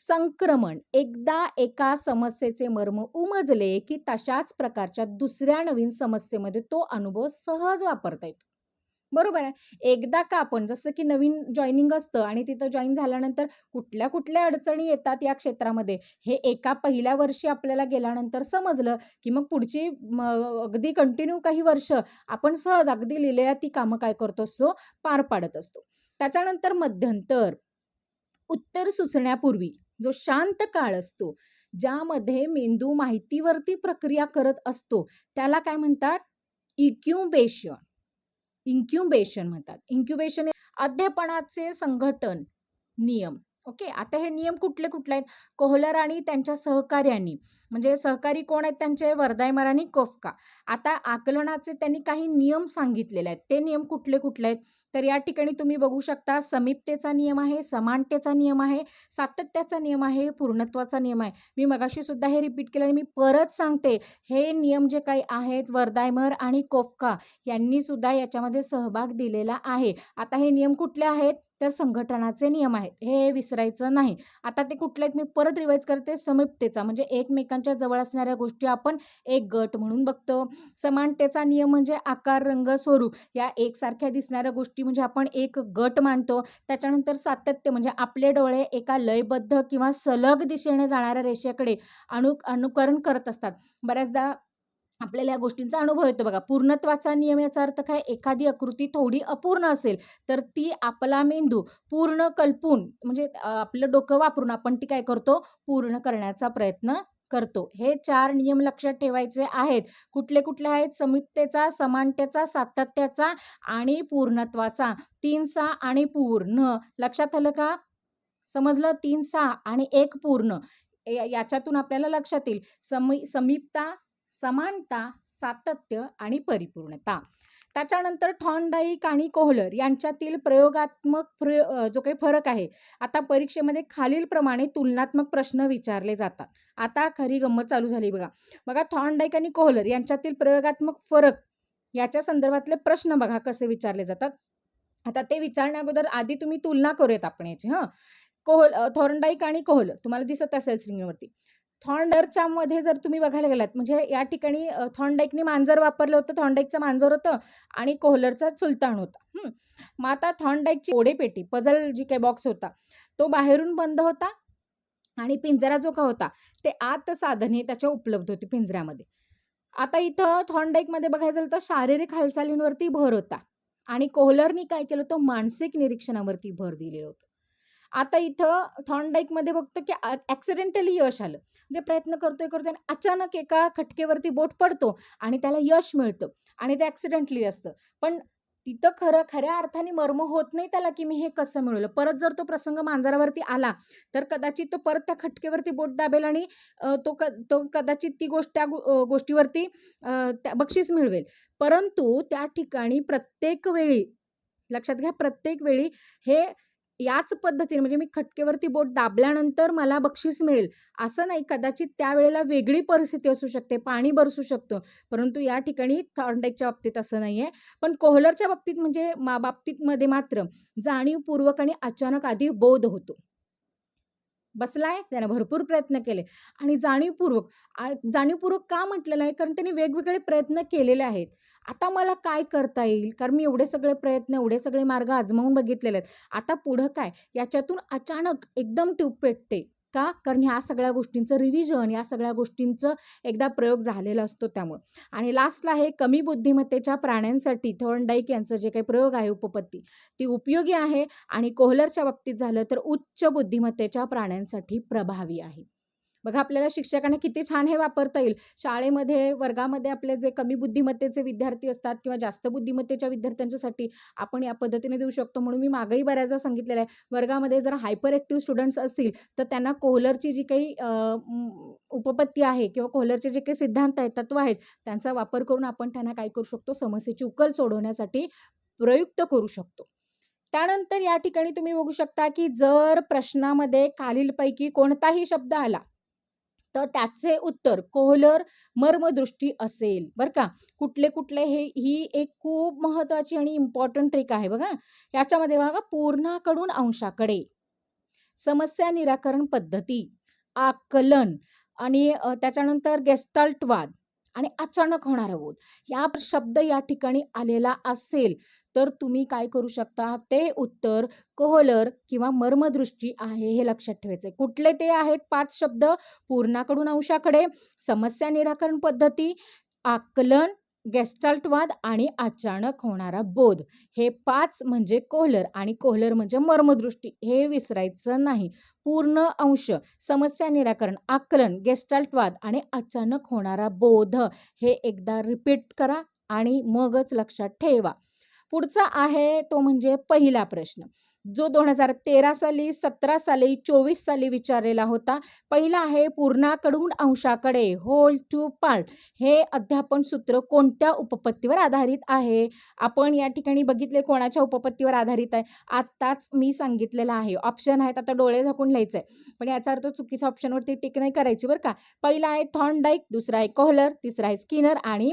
संक्रमण. एकदा एका समस्येचे मर्म उमजले, की तशाच प्रकारच्या दुसऱ्या नवीन समस्येमध्ये तो अनुभव सहज वापरता येतो. बरोबर आहे. एकदा का आपण जसं की नवीन जॉइनिंग असतं आणि तिथं जॉइन झाल्यानंतर कुठल्या-कुठल्या अडचणी येतात या क्षेत्रामध्ये, हे एका पहिल्या वर्षी आपल्याला गेल्यानंतर समजलं, की मग पुढची अगदी कंटिन्यू काही वर्ष आपण सहज अगदी लिहिलेल्या ती कामं काय करत असतो, पार पाडत असतो. त्याच्यानंतर मध्यंतर, उत्तर सुचण्यापूर्वी जो शांत काळ असतो, ज्यामध्ये मेंदू माहितीवरती प्रक्रिया करत असतो, त्याला काय म्हणतात? इन्क्युबेशन. इन्क्युबेशन म्हणतात. इन्क्युबेशन अध्यापनाचे संघटन नियम. ओके. आता हे नियम कुठले आहेत? कोहलर आणि त्यांच्या सहकार्यांनी म्हणजे सहकारी कोण आहेत त्यांचे? वर्धायमर आणि कोफका. आता आकलनाचे त्यांनी काही नियम सांगितलेले आहेत. ते नियम कुठले आहेत? तर या ठिकाणी तुम्ही बघू शकता समीपतेचा नियम आहे, समानतेचा नियम आहे, सातत्याचा नियम आहे, पूर्णत्वाचा नियम आहे. मी मगाशी सुद्धा हे रिपीट केलं आणि मी परत सांगते, हे नियम जे काही आहेत वर्धायमर आणि कोफका यांनी सुद्धा याच्यामध्ये सहभाग दिलेला आहे. आता हे नियम कुठले आहेत? तर संघटनाचे नियम आहेत, हे विसरायचं नाही. आता ते कुठले आहेत मी परत रिवाईज करते. समीपतेचा म्हणजे एकमेकांच्या जवळ असणाऱ्या गोष्टी आपण एक गट म्हणून बघतो. समानतेचा नियम म्हणजे आकार, रंग, स्वरूप या एकसारख्या दिसणाऱ्या गोष्टी म्हणजे आपण एक गट मानतो. त्याच्यानंतर सातत्य म्हणजे आपले डोळे एका लयबद्ध किंवा सलग दिशेने जाणाऱ्या रेषेकडे अनुकरण करत असतात. बऱ्याचदा आपल्याला या गोष्टींचा अनुभव येतो बघा. पूर्णत्वाचा नियम याचा अर्थ काय? एखादी आकृती थोडी अपूर्ण असेल तर ती आपला मेंदू पूर्ण कल्पून म्हणजे आपलं डोकं वापरून आपण ती काय करतो? पूर्ण करण्याचा प्रयत्न करतो. हे 4 नियम लक्षात ठेवायचे आहेत. कुठले कुठले आहेत? समीपतेचा, समानतेचा, सातत्याचा आणि पूर्णत्वाचा. 3, 6 आणि पूर्ण. लक्षात आलं का? समजलं? 3, 6 आणि 1 पूर्ण. याच्यातून आपल्याला लक्षात येईल समीपता, समानता, सातत्य आणि परिपूर्णता. त्याच्यानंतर थॉर्नडाईक आणि कोहलर यांच्यातील प्रयोगात्मक जो काही फरक आहे. आता परीक्षेमध्ये खालीलप्रमाणे तुलनात्मक प्रश्न विचारले जातात. आता खरी गंमत चालू झाली बघा. बघा थॉर्नडाईक आणि कोहलर यांच्यातील प्रयोगात्मक फरक याच्या संदर्भातले प्रश्न बघा कसे विचारले जातात. आता ते विचारण्या अगोदर आधी तुम्ही तुलना करूयात आपण याची. थॉर्नडाईक आणि कोहलर तुम्हाला दिसत असेल स्क्रीनवरती. थॉर्नडरच्या मध्ये जर तुम्ही बघायला गेलात म्हणजे या ठिकाणी थॉर्नडाईकने मांजर वापरलं होतं. थॉर्नडाईकचं मांजर होतं आणि कोहलरचा सुलतान होता. मग आता थॉर्नडाईकची घोडेपेटी पझल जी काही बॉक्स होता तो बाहेरून बंद होता आणि पिंजरा जो का होता ते आत साधने त्याच्या उपलब्ध होती पिंजऱ्यामध्ये. आता इथं थॉर्नडाईकमध्ये बघायचं झालं तर शारीरिक हालचालींवरती भर होता आणि कोहलरनी काय केलं होतं? मानसिक निरीक्षणावरती भर दिलेलं होतं. आता इथं थॉर्नडाईकमध्ये बघतो की ॲक्सिडेंटली यश आलं. म्हणजे प्रयत्न करतोय आणि अचानक एका खटकेवरती बोट पडतो आणि त्याला यश मिळतं आणि ते ॲक्सिडेंटली असतं. पण तिथं खऱ्या अर्थाने मर्म होत नाही त्याला, की मी हे कसं मिळवलं. परत जर तो प्रसंग मांजरावरती आला तर कदाचित तो परत त्या खटकेवरती बोट दाबेल आणि तो कदाचित ती त्या गोष्टीवरती बक्षीस मिळवेल. परंतु त्या ठिकाणी प्रत्येक वेळी लक्षात घ्या, प्रत्येक वेळी हे याच पद्धतीने म्हणजे मी खटकेवरती बोट दाबल्यानंतर मला बक्षीस मिळेल असं नाही. कदाचित त्यावेळेला वेगळी परिस्थिती असू शकते, पाणी बरसू शकतं. परंतु या ठिकाणी थॉर्नडाईकच्या बाबतीत असं नाहीये. पण कोहलरच्या बाबतीत म्हणजे बाबतीतमध्ये मात्र जाणीवपूर्वक आणि अचानक आधी बोध होतो. बसलाय, त्याने भरपूर प्रयत्न केले आणि जाणीवपूर्वक का म्हटलेलं आहे? कारण त्यांनी वेगवेगळे प्रयत्न केलेले आहेत. आता मला काय करता येईल? कारण मी एवढे सगळे प्रयत्न, एवढे सगळे मार्ग आजमावून बघितलेले आहेत. आता पुढं काय? याच्यातून अचानक एकदम ट्यूब पेटते. का? कारण ह्या सगळ्या गोष्टींचं रिव्हिजन, या सगळ्या गोष्टींचं एकदा प्रयोग झालेला असतो त्यामुळे. आणि लास्टला आहे कमी बुद्धिमत्तेच्या प्राण्यांसाठी थॉर्नडाईक यांचं जे काही प्रयोग आहे उपपत्ती, ती उपयोगी आहे आणि कोहलरच्या बाबतीत झालं तर उच्च बुद्धिमत्तेच्या प्राण्यांसाठी प्रभावी आहे. बघा आपल्याला शिक्षकांना किती छान हे वापरता येईल. शाळेमध्ये, वर्गामध्ये आपले जे कमी बुद्धिमत्तेचे विद्यार्थी असतात किंवा जास्त बुद्धिमत्तेच्या विद्यार्थ्यांच्यासाठी आपण या पद्धतीने देऊ शकतो. म्हणून मी मागेही बऱ्याचदा सांगितलेलं आहे, वर्गामध्ये जर हायपर ॲक्टिव्ह स्टुडंट्स असतील तर त्यांना कोहलरची जी काही उपपत्ती आहे किंवा कोहलरचे जे काही सिद्धांत आहेत, तत्व आहेत, त्यांचा वापर करून आपण त्यांना काय करू शकतो? समस्येची उकल सोडवण्यासाठी प्रयुक्त करू शकतो. त्यानंतर या ठिकाणी तुम्ही बघू शकता की जर प्रश्नामध्ये खालीलपैकी कोणताही शब्द आला तर त्याचे उत्तर कोहलर मर्मदृष्टी असेल बरं का. कुठले ही एक खूप महत्वाची आणि इम्पॉर्टंट ट्रिक आहे बघा. याच्यामध्ये बघा पूर्णाकडून अंशाकडे, समस्या निराकरण पद्धती, आकलन आणि त्याच्यानंतर गेस्टाल्टवाद आणि अचानक होणारा बोध या शब्द या ठिकाणी आलेला असेल तर तुम्ही काय करू शकता? ते उत्तर कोहलर किंवा मर्मदृष्टी आहे हे लक्षात ठेवायचं. कुठले ते आहेत 5 शब्द? पूर्णाकडून अंशाकडे, समस्या निराकरण पद्धती, आकलन, गेस्टाल्टवाद आणि अचानक होणारा बोध. हे 5 म्हणजे कोहलर आणि कोहलर म्हणजे मर्मदृष्टी. हे विसरायचं नाही. पूर्ण अंश, समस्या निराकरण, आकलन, गेस्टाल्टवाद आणि अचानक होणारा बोध हे एकदा रिपीट करा आणि मगच लक्षात ठेवा. पुढचा आहे तो म्हणजे पहिला प्रश्न जो 2013 साली, 17 साली, 24 साली विचारलेला होता. पहिला आहे पूर्णाकडून अंशाकडे, होल टू पार्ट हे अध्यापन सूत्र कोणत्या उपपत्तीवर आधारित आहे? आपण या ठिकाणी बघितले कोणाच्या उपपत्तीवर आधारित आहे? आत्ताच मी सांगितलेलं आहे. ऑप्शन आहेत, आता डोळे झाकून लिहायचंय. पण याचा अर्थ चुकीच्या ऑप्शनवरती टिक नाही करायची बरं का. पहिला आहे थॉर्नडाईक, दुसरा आहे कोहलर, तिसरा आहे स्किनर आणि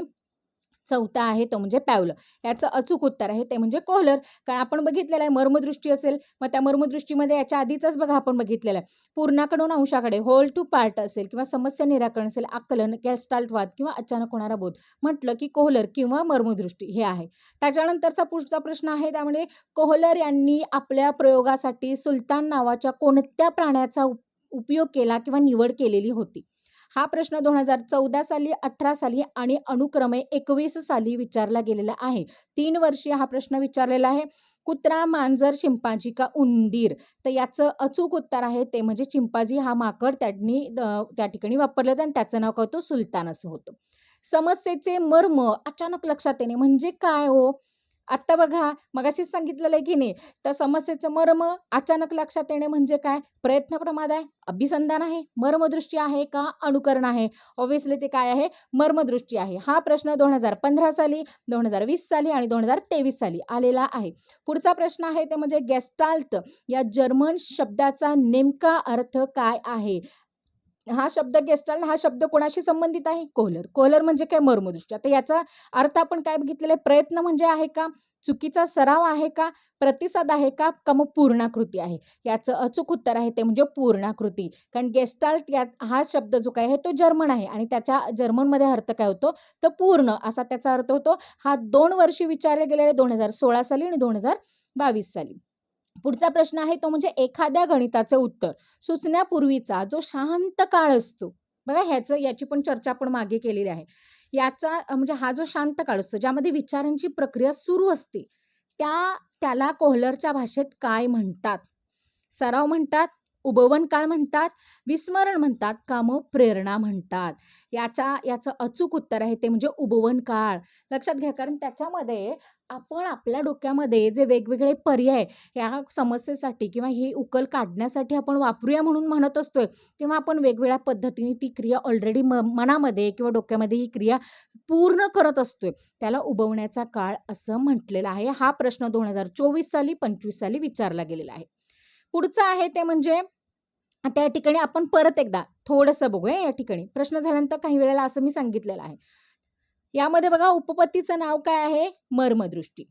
चौथा आहे तो म्हणजे पॅवलं. याचं अचूक उत्तर आहे ते म्हणजे कोहलर. कारण आपण बघितलेलं आहे मर्मदृष्टी असेल, मग त्या मर्मदृष्टीमध्ये याच्या आधीचंच बघा आपण बघितलेलं आहे. पूर्णाकडून अंशाकडे, होल टू पार्ट असेल किंवा समस्या निराकरण असेल, आकलन, गेस्टाल्टवाद किंवा अचानक होणारा बोध म्हटलं की कोहलर किंवा मर्मदृष्टी हे आहे. त्याच्यानंतरचा पुढचा प्रश्न आहे त्यामुळे कोहलर यांनी आपल्या प्रयोगासाठी सुलतान नावाच्या कोणत्या प्राण्याचा उपयोग केला किंवा निवड केलेली होती? हा प्रश्न 2014 साली, 18 साली आणि अनुक्रमे 21 साली विचारला गेलेला आहे. 3 वर्षीय हा प्रश्न विचारलेला आहे. कुत्रा, मांजर, शिंपांझी का उंदीर? तर याचं अचूक उत्तर आहे ते म्हणजे चिंपांझी हा माकड त्यांनी त्या ठिकाणी वापरलं होतं आणि त्याचं नाव काय होतं? सुलतान असं होतं. समस्येचे मर्म अचानक लक्षात येणे म्हणजे काय हो? आत्ता बघा मगाशीच सांगितलेलं आहे की नाही, तर समस्येचं मर्म अचानक लक्षात येणे म्हणजे काय? प्रयत्न प्रमाद आहे, अभिसंधान आहे, मर्मदृष्टी आहे का अनुकरण आहे? ऑब्व्हियसली ते काय आहे? मर्मदृष्टी आहे. हा प्रश्न 2015 साली, 2020 साली आणि 2023 साली आलेला आहे. पुढचा प्रश्न आहे ते म्हणजे गेस्टाल्ट या जर्मन शब्दाचा नेमका अर्थ काय आहे? हा शब्द गेस्टाल्ट हा शब्द कोणाशी संबंधित आहे? कोहलर. कोहलर म्हणजे काय? मर्मदृष्टी. आता याचा अर्थ आपण काय बघितलेला आहे? प्रयत्न म्हणजे आहे का? चुकीचा सराव आहे का? प्रतिसाद आहे का? का मग पूर्णाकृती आहे? याचं अचूक उत्तर आहे ते म्हणजे पूर्णाकृती. कारण गेस्टाल्ट या हा शब्द जो काय आहे तो जर्मन आहे आणि त्याच्या जर्मनमध्ये अर्थ काय होतो? तर पूर्ण असा त्याचा अर्थ होतो. हा 2 वर्षी विचारले गेलेले 2016 साली आणि 2022 साली. पुढचा प्रश्न आहे तो म्हणजे एखाद्या गणिताचे उत्तर सुचण्यापूर्वीचा जो शांत काळ असतो, बघा याची पण चर्चा आपण मागे केलेली आहे. याचा म्हणजे हा जो शांत काळ असतो, ज्यामध्ये विचारांची प्रक्रिया सुरू असते, त्याला कोहलरच्या भाषेत काय म्हणतात? सराव म्हणतात, उपवन काळ म्हणतात, विस्मरण म्हणतात का मग प्रेरणा म्हणतात? याचं अचूक उत्तर आहे ते म्हणजे उपवन काळ. लक्षात घ्या कारण त्याच्यामध्ये आपण आपल्या डोक्यामध्ये जे वेगवेगळे पर्याय या समस्येसाठी किंवा ही उकल काढण्यासाठी आपण वापरूया म्हणून म्हणत असतोय, तेव्हा आपण वेगवेगळ्या पद्धतीने ती क्रिया ऑलरेडी मनामध्ये किंवा डोक्यामध्ये ही क्रिया पूर्ण करत असतोय. त्याला उबवण्याचा काळ असं म्हटलेलं आहे. हा प्रश्न 2024 साली, 25 साली विचारला गेलेला आहे. पुढचं आहे ते म्हणजे त्या ठिकाणी आपण परत एकदा थोडंसं बघूया या ठिकाणी. प्रश्न झाल्यानंतर काही वेळेला असं मी सांगितलेलं आहे. यामध्ये बघा उपपत्तीचं नाव काय आहे? मर्मदृष्टी.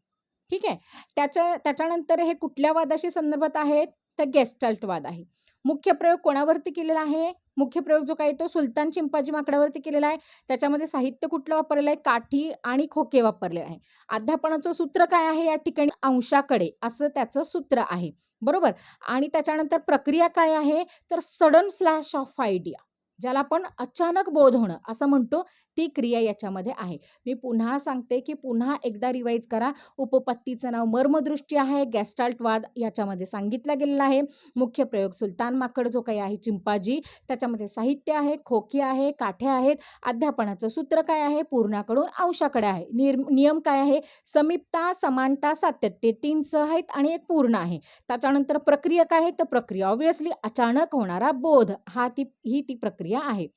ठीक आहे. त्याच्यानंतर हे कुठल्या वादाशी संदर्भात आहे? तर गेस्टाल्ट वाद आहे. मुख्य प्रयोग कोणावरती केलेला आहे? मुख्य प्रयोग जो काही तो सुलतान चिंपांझी माकडावरती केलेला आहे. त्याच्यामध्ये साहित्य कुठलं वापरलेलं आहे? काठी आणि खोके वापरले आहे. अध्यापनाचं सूत्र काय आहे या ठिकाणी? अंशाकडे असं त्याचं सूत्र आहे. बरोबर? आणि त्याच्यानंतर प्रक्रिया काय आहे? तर सडन फ्लॅश ऑफ आयडिया ज्याला आपण अचानक बोध होणं असं म्हणतो, ती क्रिया याच्यामध्ये आहे. मी पुन्हा सांगते, की पुन्हा एकदा रिवाईज करा. उपपत्तीचं नाव मर्मदृष्टी आहे. गेस्टाल्ट वाद याच्यामध्ये सांगितला गेलेला आहे. मुख्य प्रयोग सुलतान माकड जो काही आहे चिंपांझी, त्याच्यामध्ये साहित्य आहे, खोकी आहे, काठ्या आहेत. अध्यापनाचं सूत्र काय आहे? पूर्णाकडून अंशाकडे आहे. नियम काय आहे? समीपता, समानता, सातत्य 3 स आहेत आणि एक पूर्ण आहे. त्याच्यानंतर प्रक्रिया काय आहे? तर प्रक्रिया ऑब्व्हियसली अचानक होणारा बोध ही ती प्रक्रिया आहे.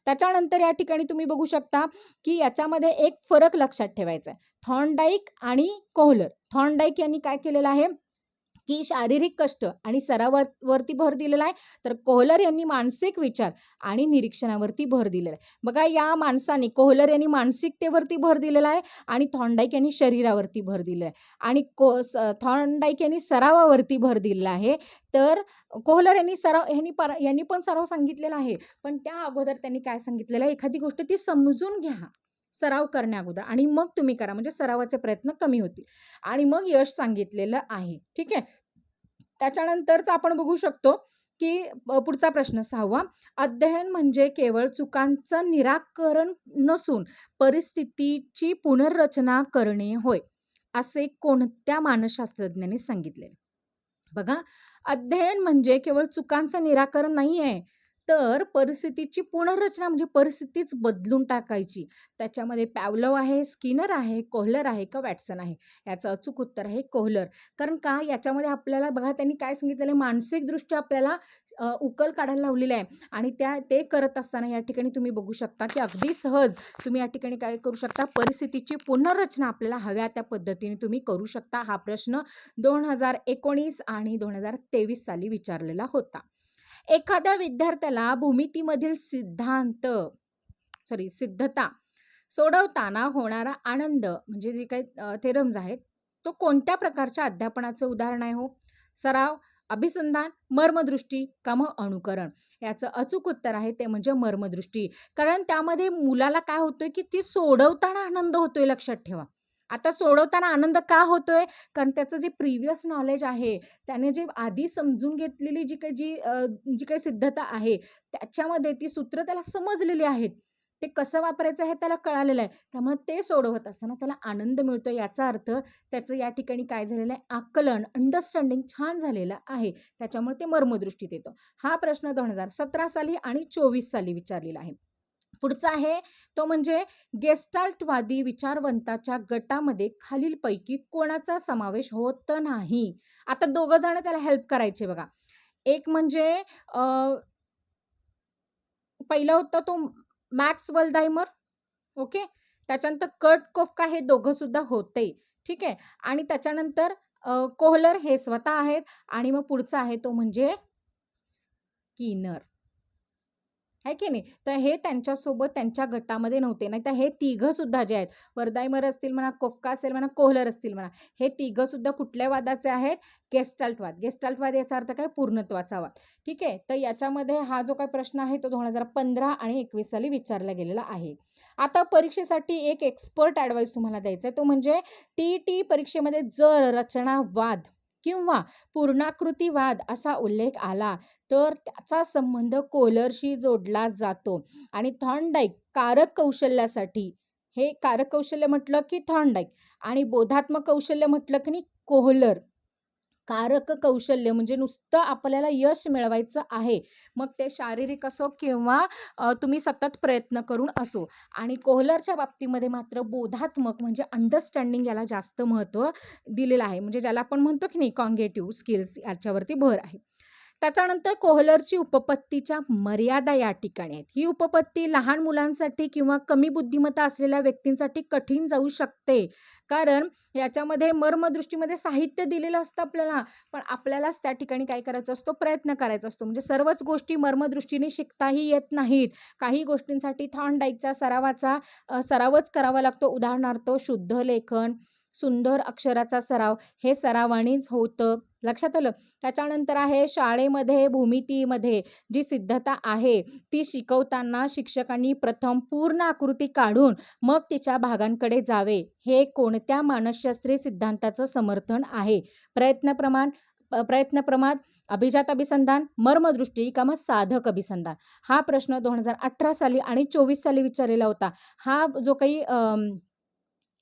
त्याच्यानंतर या ठिकाणी तुम्ही बघू शकता, की याच्यामध्ये एक फरक लक्षात ठेवायचा आहे. थॉर्नडाईक आणि कोहलर. थॉर्नडाईक यांनी काय केलेलं आहे, की शारीरिक कष्ट आणि सरावावरती भर दिलेला आहे. तर कोहलर यांनी मानसिक विचार आणि निरीक्षणावरती भर दिलेला आहे. बघा या माणसाने कोहलर यांनी मानसिकतेवरती भर दिलेला आहे आणि थॉर्नडाईक यांनी शरीरावरती भर दिलेला आहे आणि थॉर्नडाईक यांनी सरावावरती भर दिलेला आहे. तर कोहलर यांनी पण सराव सांगितलेला आहे. पण त्या अगोदर त्यांनी काय सांगितलेलं आहे, एखादी गोष्ट ती समजून घ्या. सराव करण्या अगोदर आणि मग तुम्ही करा म्हणजे सरावाचे प्रयत्न कमी होतील आणि मग यश सांगितलेलं आहे. ठीक आहे. त्याच्यानंतरचा आपण बघू शकतो, की पुढचा प्रश्न 6वा. अध्ययन म्हणजे केवळ चुकांचं निराकरण नसून परिस्थितीची पुनर्रचना करणे होय, असे कोणत्या मानसशास्त्रज्ञांनी सांगितले? बघा, अध्ययन म्हणजे केवळ चुकांचं निराकरण नाही आहे, तर परिस्थितीची पुनर्रचना म्हणजे परिस्थितीच बदलून टाकायची. त्याच्यामध्ये पॅव्लोव आहे, स्किनर आहे, कोहलर आहे का वॅटसन आहे? याचं अचूक उत्तर आहे कोहलर. कारण का याच्यामध्ये आपल्याला बघा त्यांनी काय सांगितलेलं आहे, मानसिकदृष्ट्या आपल्याला उकल काढायला लावलेली आहे आणि ते करत असताना या ठिकाणी तुम्ही बघू शकता, की अगदी सहज तुम्ही या ठिकाणी काय करू शकता, परिस्थितीची पुनर्रचना आपल्याला हव्या त्या पद्धतीने तुम्ही करू शकता. हा प्रश्न 2019 आणि 2023 साली विचारलेला होता. एखाद्या विद्यार्थ्याला भूमितीमधील सिद्धता सोडवताना होणारा आनंद म्हणजे जे काही थेरम्स आहेत, तो कोणत्या प्रकारच्या अध्यापनाचं उदाहरण आहे हो? सराव, अभिसंधान, मर्मदृष्टी का मग अनुकरण? याचं अचूक उत्तर आहे ते म्हणजे मर्मदृष्टी. कारण त्यामध्ये मुलाला काय होतंय, की ती सोडवताना आनंद होतोय लक्षात ठेवा. आता सोडवताना आनंद का होतोय? कारण त्याचं जे प्रिव्हियस नॉलेज आहे, त्याने जे आधी समजून घेतलेली जी काही सिद्धता आहे, त्याच्यामध्ये ती सूत्र त्याला समजलेली आहेत. ते कसं वापरायचं हे त्याला कळालेलं आहे. त्यामुळे ते सोडवत असताना त्याला आनंद मिळतो. याचा अर्थ त्याचं या ठिकाणी काय झालेलं आहे, आकलन, अंडरस्टँडिंग छान झालेलं आहे. त्याच्यामुळे ते मर्मदृष्टीत येतं. हा प्रश्न 2017 साली आणि 24 साली विचारलेला आहे. पुढचा आहे तो म्हणजे गेस्टाल्टवादी विचारवंताच्या गटामध्ये खालीलपैकी कोणाचा समावेश होत नाही? आता दोघं जण त्याला हेल्प करायचे बघा. एक म्हणजे अ, पहिला होता तो मॅक्स वल्डहाइमर, ओके. त्याच्यानंतर कर्ट कोफका हे दोघं सुद्धा होते. ठीक आहे. आणि त्याच्यानंतर कोहलर हे स्वतः आहेत आणि मग पुढचा आहे तो म्हणजे स्किनर. आहे की नाही? तर हे त्यांच्यासोबत त्यांच्या गटामध्ये नव्हते. नाहीतर हे तिघं सुद्धा जे आहेत, वर्धायमर असतील म्हणा, कोफका असेल म्हणा, कोहलर असतील म्हणा, हे तिघं सुद्धा कुठल्या वादाचे आहेत? गेस्टाल्टवाद. गेस्टाल्टवाद याचा अर्थ काय? पूर्णत्वाचा वाद. ठीक आहे. तर याच्यामध्ये हा जो काही प्रश्न आहे तो 2015 आणि 21 साली विचारला गेलेला आहे. आता परीक्षेसाठी एक एक्सपर्ट ॲडवाईस तुम्हाला द्यायचा आहे, तो म्हणजे टी परीक्षेमध्ये जर रचनावाद किंवा पूर्णाकृतीवाद असा उल्लेख आला, तर त्याचा संबंध कोहलरशी जोडला जातो आणि थॉर्नडाईक कारक कौशल्यासाठी, हे कारक कौशल्य म्हटलं की थॉर्नडाईक आणि बोधात्मक कौशल्य म्हटलं की नाही कोहलर. कारक कौशल्य म्हणजे नुसतं आपल्याला यश मिळवायचं आहे. मग ते शारीरिक असो किंवा तुम्ही सतत प्रयत्न करून असो. आणि कोहलरच्या बाबतीमध्ये मात्र बोधात्मक म्हणजे अंडरस्टँडिंग याला जास्त महत्त्व दिलेलं आहे. म्हणजे ज्याला आपण म्हणतो की नाही कॉग्निटिव्ह स्किल्स याच्यावरती भर आहे. त्याच्यानंतर कोहलरची उपपत्तीच्या मर्यादा या ठिकाणी आहेत. ही उपपत्ती लहान मुलांसाठी किंवा कमी बुद्धिमत्ता असलेल्या व्यक्तींसाठी कठीण जाऊ शकते. कारण याच्यामध्ये मर्मदृष्टीमध्ये साहित्य दिलेलं असतं आपल्याला, पण आपल्यालाच त्या ठिकाणी काय करायचा असतो, प्रयत्न करायचा असतो. म्हणजे सर्वच गोष्टी मर्मदृष्टीने शिकताही येत नाहीत. काही गोष्टींसाठी थॉर्नडाईकच्या सरावच करावा लागतो. उदाहरणार्थ शुद्ध लेखन, सुंदर अक्षराचा सराव हे सरावानेच होतं. लक्षात आलं? त्याच्यानंतर आहे शाळेमध्ये भूमितीमध्ये जी सिद्धता आहे, ती शिकवताना शिक्षकांनी प्रथम पूर्ण आकृती काढून मग तिच्या भागांकडे जावे. हे कोणत्या मानसशास्त्रीय सिद्धांताचं समर्थन आहे? प्रयत्न प्रमाण, अभिजात अभिसंधान, मर्मदृष्टी का मग साधक अभिसंधान? हा प्रश्न 2018 साली आणि 24 साली विचारलेला होता. हा जो काही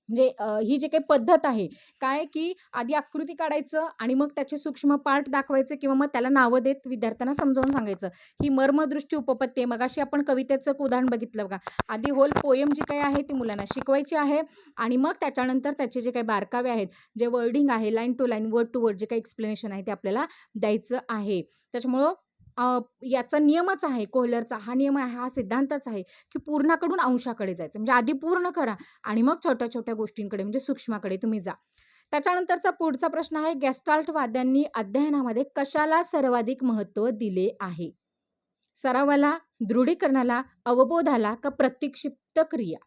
म्हणजे ही जी काही पद्धत आहे, काय की आधी आकृती काढायचं आणि मग त्याचे सूक्ष्म पार्ट दाखवायचे किंवा मग त्याला नावं देत विद्यार्थ्यांना समजावून सांगायचं. ही मर्मदृष्टी उपपत्ती आहे. मगाशी आपण कवितेचं एक उदाहरण बघितलं बघा. आधी होल पोएम जी काही आहे ती मुलांना शिकवायची आहे आणि मग त्याच्यानंतर त्याचे जे काही बारकावे आहेत, जे वर्डिंग आहे, line to line, word to word जे काही एक्सप्लेनेशन आहे ते आपल्याला द्यायचं आहे. त्याच्यामुळं याचा नियमच आहे कोहलरचा, हा नियम आहे, हा सिद्धांतच आहे, की पूर्णाकडून अंशाकडे जायचं. म्हणजे आधी पूर्ण करा आणि मग छोट्या-छोट्या गोष्टींकडे म्हणजे सूक्ष्माकडे तुम्ही जा. त्याच्यानंतरचा पुढचा प्रश्न आहे, गेस्टाल्टवाद्यांनी अध्ययनामध्ये कशाला सर्वाधिक महत्त्व दिले आहे? सरावाला, दृढीकरणाला, अवबोधाला का प्रतिक्षिप्त क्रिया?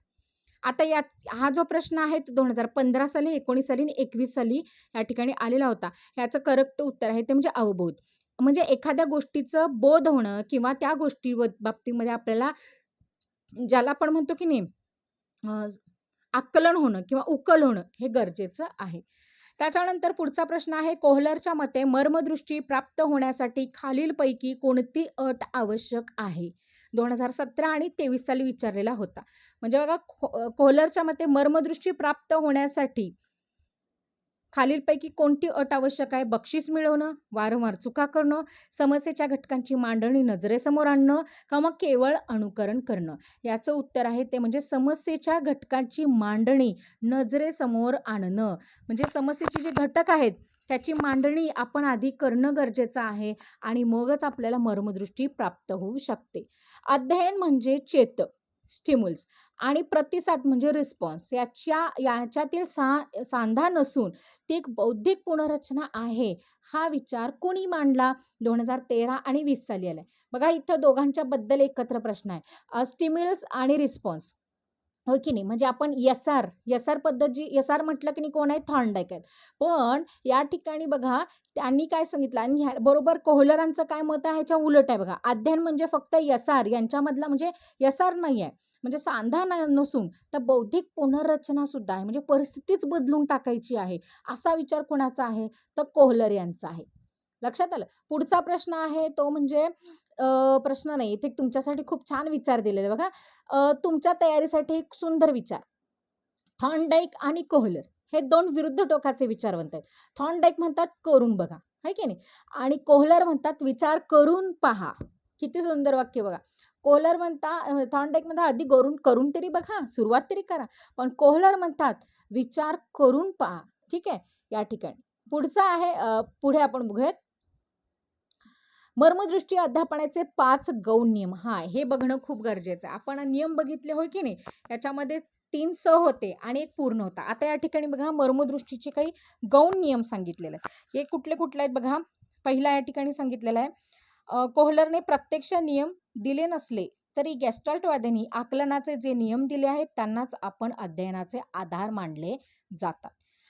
आता हा जो प्रश्न आहे तो 2015 साली, 19 साली आणि 21 साली या ठिकाणी आलेला होता. ह्याचं करेक्ट उत्तर आहे ते म्हणजे अवबोध. म्हणजे एखाद्या गोष्टीचं बोध होणं किंवा त्या बाबतीमध्ये आपल्याला ज्याला आपण म्हणतो की नाही अ, आकलन होणं किंवा उकल होणं हे गरजेचं आहे. त्याच्यानंतर पुढचा प्रश्न आहे, कोहलरच्या मते मर्मदृष्टी प्राप्त होण्यासाठी खालीलपैकी कोणती अट आवश्यक आहे? 2017 आणि 23 साली विचारलेला होता. म्हणजे बघा कोहलरच्या मते मर्मदृष्टी प्राप्त होण्यासाठी खालीलपैकी कोणती अट आवश्यक आहे? बक्षीस मिळवणं, वारंवार चुका करणं, समस्येच्या घटकांची मांडणी नजरेसमोर आणणं का मग केवळ अनुकरण करणं? याचं उत्तर आहे ते म्हणजे समस्येच्या घटकांची मांडणी नजरेसमोर आणणं. म्हणजे समस्येचे जे घटक आहेत त्याची मांडणी आपण आधी करणं गरजेचं आहे आणि मगच आपल्याला मर्मदृष्टी प्राप्त होऊ शकते. अध्ययन म्हणजे चेतक, स्टिम्युल्स आणि प्रतिसाद म्हणजे रिस्पॉन्स याच्यातील सांधा नसून ती एक बौद्धिक पुनर्रचना आहे. हा विचार कोणी मांडला? 2013 आणि 20 साली आलाय. बघा इथं दोघांच्या बद्दल एकत्र प्रश्न आहे. स्टिम्युलस आणि रिस्पॉन्स. हो की नाही? म्हणजे आपण एस-आर पद्धत जी एस-आर म्हटलं की नाही कोण आहे? थॉर्नडाईक आहेत. पण या ठिकाणी बघा त्यांनी काय सांगितलं आणि ह्या बरोबर कोहलरांचं काय मत आहे ह्याच्या उलट आहे बघा. अध्ययन म्हणजे फक्त एस-आर यांच्यामधला म्हणजे एस-आर नाही आहे. म्हणजे सांधा नसून तर बौद्धिक पुनर्रचना सुद्धा आहे. म्हणजे परिस्थितीच बदलून टाकायची आहे. असा विचार कोणाचा आहे? तर कोहलर यांचा आहे. लक्षात आलं? पुढचा प्रश्न आहे तो म्हणजे प्रश्न नाही इथे तुमच्यासाठी खूप छान विचार दिलेले बघा. तुमच्या तयारीसाठी एक सुंदर विचार. थॉर्नडाईक आणि कोहलर हे 2 विरुद्ध टोकाचे विचारवंत आहेत. थॉर्नडाईक म्हणतात करून बघा, आहे की नाही? आणि कोहलर म्हणतात विचार करून पहा. किती सुंदर वाक्य बघा. कोहलर थॉर्नडाईक म्हणतात आधी करून करून तरी बघा, सुरुवात तरी करा. पण कोहलर म्हणतात विचार करून पहा. ठीक आहे? या ठिकाणी. पुढचा आहे पुढे आपण बघूयात. मर्मदृष्टी अध्यापनाचे 5 गौण नियम. हां, हे बघणं खूप गरजेचं आहे. आपण नियम बघितले होय की नाही? याच्यामध्ये 3 होते आणि 1 पूर्ण होता. आता या ठिकाणी बघा मर्मदृष्टीचे काही गौण नियम सांगितलेले आहेत. हे कुठले-कुठले आहेत बघा. पहिला या ठिकाणी सांगितलेला आहे. कोहलरने प्रत्यक्ष नियम दिले नसले तरी गेस्टाल्टवाद्यांनी आकलनाचे जे नियम दिले आहेत त्यांनाच आपण अध्ययनाचे आधार मानले जातात.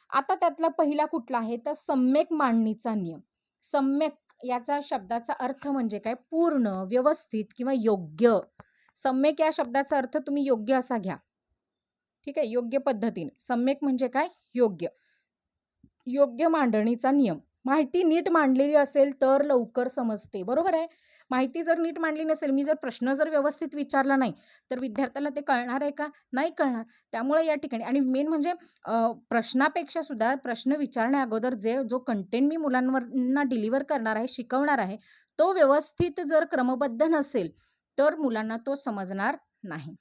आता त्यातला पहिला कुठला आहे तर सम्यक मांडणीचा नियम. सम्यक याचा शब्दाचा अर्थ म्हणजे काय? पूर्ण, व्यवस्थित किंवा योग्य. सम्यक या शब्दाचा अर्थ तुम्ही योग्य असा घ्या. ठीक आहे? योग्य पद्धतीने. सम्यक म्हणजे काय? योग्य. योग्य मांडणीचा नियम. माहिती नीट मांडलेली असेल तर लवकर समजते. बरोबर आहे? माहिती जर नीट मांडली नसेल, मी जर प्रश्न जर व्यवस्थित विचारला नाही, तर विद्यार्थ्याला ते कळणार आहे का? नाही कळणार. त्यामुळे या ठिकाणी आणि मेन म्हणजे प्रश्नापेक्षा सुद्धा प्रश्न विचारण्या अगोदर जो कंटेंट मी मुलांना डिलिव्हर करणार आहे, शिकवणार आहे, तो व्यवस्थित जर क्रमबद्ध नसेल, तर मुलांना तो समजणार नाही.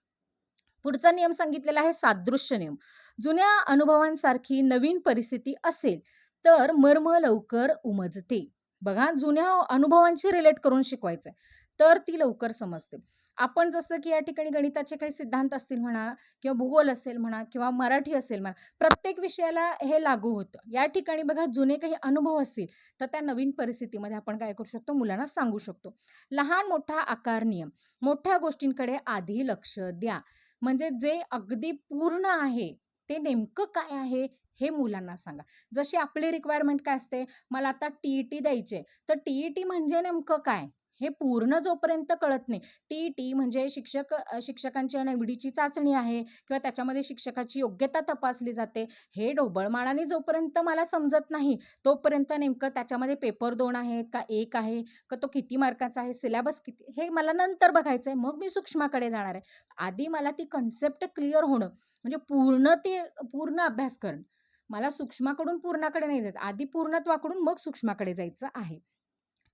पुढचा नियम सांगितलेला आहे सादृश्य नियम. जुन्या अनुभवांसारखी नवीन परिस्थिती असेल, तर मर्म लवकर उमजते. बघा, जुन्या अनुभवांशी रिलेट करून शिकवायचंय, तर ती लवकर समजते. आपण जसं की या ठिकाणी गणिताचे काही सिद्धांत असतील म्हणा किंवा भूगोल असेल म्हणा किंवा मराठी असेल म्हणा, प्रत्येक विषयाला हे लागू होतं. या ठिकाणी बघा जुने काही अनुभव असतील, तर त्या नवीन परिस्थितीमध्ये आपण काय करू शकतो, मुलांना सांगू शकतो. लहान-मोठा आकार नियम. मोठ्या गोष्टींकडे आधी लक्ष द्या. म्हणजे जे अगदी पूर्ण आहे, ते नेमकं काय आहे, हे मुलांना सांगा. जशी आपली रिक्वायरमेंट काय असते, मला आता टी-ई-टी द्यायची तर टी-ई-टी म्हणजे नेमकं काय? हे पूर्ण जोपर्यंत कळत नाही. टी-ई-टी म्हणजे शिक्षकांच्या निवडीची चाचणी आहे किंवा त्याच्यामध्ये शिक्षकाची योग्यता तपासली जाते. हे ढोबळमानाने जोपर्यंत मला समजत नाही, तोपर्यंत नेमकं त्याच्यामध्ये पेपर 2 आहेत का 1 आहे? का तो किती मार्काचा आहे? सिलेबस किती? हे मला नंतर बघायचंय. मग मी सूक्ष्माकडे जाणार आहे. आधी मला ती कन्सेप्ट क्लिअर होणं, म्हणजे पूर्ण अभ्यास करणं. मला सूक्ष्माकडून पूर्णाकडे नाही जायचं. आधी पूर्णत्वाकडून मग सूक्ष्माकडे जायचं आहे.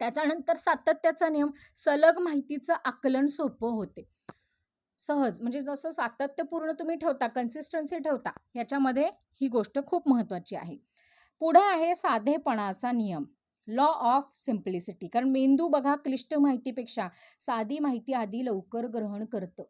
त्याच्यानंतर सातत्याचा नियम, सलग माहितीचं आकलन सोपं होते. सहज म्हणजे जसं सातत्यपूर्ण तुम्ही ठेवता, कन्सिस्टन्सी ठेवता, याच्यामध्ये ही गोष्ट खूप महत्त्वाची आहे. पुढे आहे साधेपणाचा नियम. Law of simplicity. कारण मेंदू बघा क्लिष्ट माहितीपेक्षा साधी माहिती आधी लवकर ग्रहण करतं.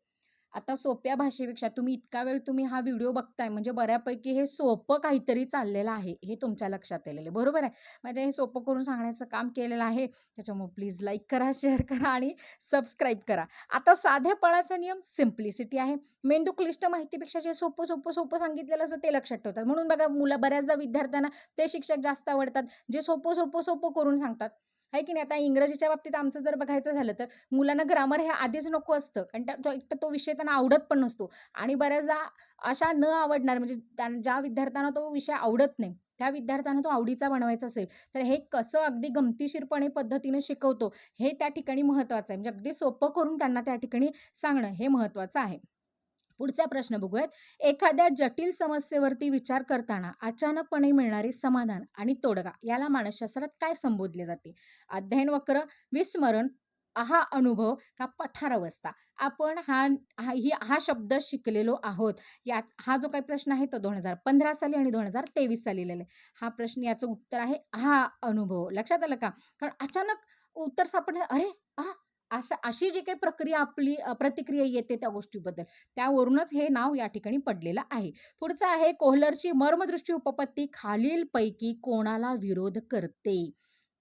आता सोप्या भाषेपेक्षा तुम्ही हा व्हिडिओ बघताय म्हणजे बऱ्यापैकी हे सोपं काहीतरी चाललेलं आहे, हे तुमच्या लक्षात आलेलं आहे. बरोबर आहे? म्हणजे हे सोपं करून सांगण्याचं काम केलेलं आहे. त्याच्यामुळे प्लीज लाईक करा, शेअर करा आणि सबस्क्राईब करा. आता साधेपणाचा नियम सिम्प्लिसिटी आहे. मेंदू क्लिष्ट माहितीपेक्षा जे सोपं सांगितलेलं असतं ते लक्षात ठेवतात. म्हणून बघा बऱ्याचदा विद्यार्थ्यांना ते शिक्षक जास्त आवडतात, जे सोपं करून सांगतात. आहे की नाही? आता इंग्रजीच्या बाबतीत आमचं जर बघायचं झालं तर मुलांना ग्रामर हे आधीच नको असतं. कारण एक तर तो विषय त्यांना आवडत पण नसतो आणि बऱ्याचदा अशा न आवडणार म्हणजे ज्या विद्यार्थ्यांना तो विषय आवडत नाही, त्या विद्यार्थ्यांना तो आवडीचा बनवायचा असेल, तर हे कसं अगदी गमतीशीरपणे पद्धतीने शिकवतो, हे त्या ठिकाणी महत्त्वाचं आहे. म्हणजे अगदी सोपं करून त्यांना त्या ठिकाणी सांगणं हे महत्त्वाचं आहे. पुढचा प्रश्न बघूयात. एखाद्या जटिल समस्येवरती विचार करताना अचानकपणे मिळणारे समाधान आणि तोडगा याला मानसशास्त्रात काय संबोधले जाते? अध्ययन वक्र, विस्मरण, अनुभव का पठारावस्था? आपण हा शब्द शिकलेलो आहोत. हा जो काही प्रश्न आहे तो 2015 साली आणि 2023 साली लिहिलेला आहे. हा प्रश्न याचं उत्तर आहे अनुभव. लक्षात आलं का? कारण अचानक उत्तर सापडलं, अरे! आहा! अशी जी काही प्रक्रिया आपली प्रतिक्रिया येते त्या गोष्टीबद्दल, त्यावरूनच हे नाव या ठिकाणी पडलेलं आहे. पुढचं आहे कोहलरची मर्मदृष्टी उपपत्ती खालीलपैकी कोणाला विरोध करते?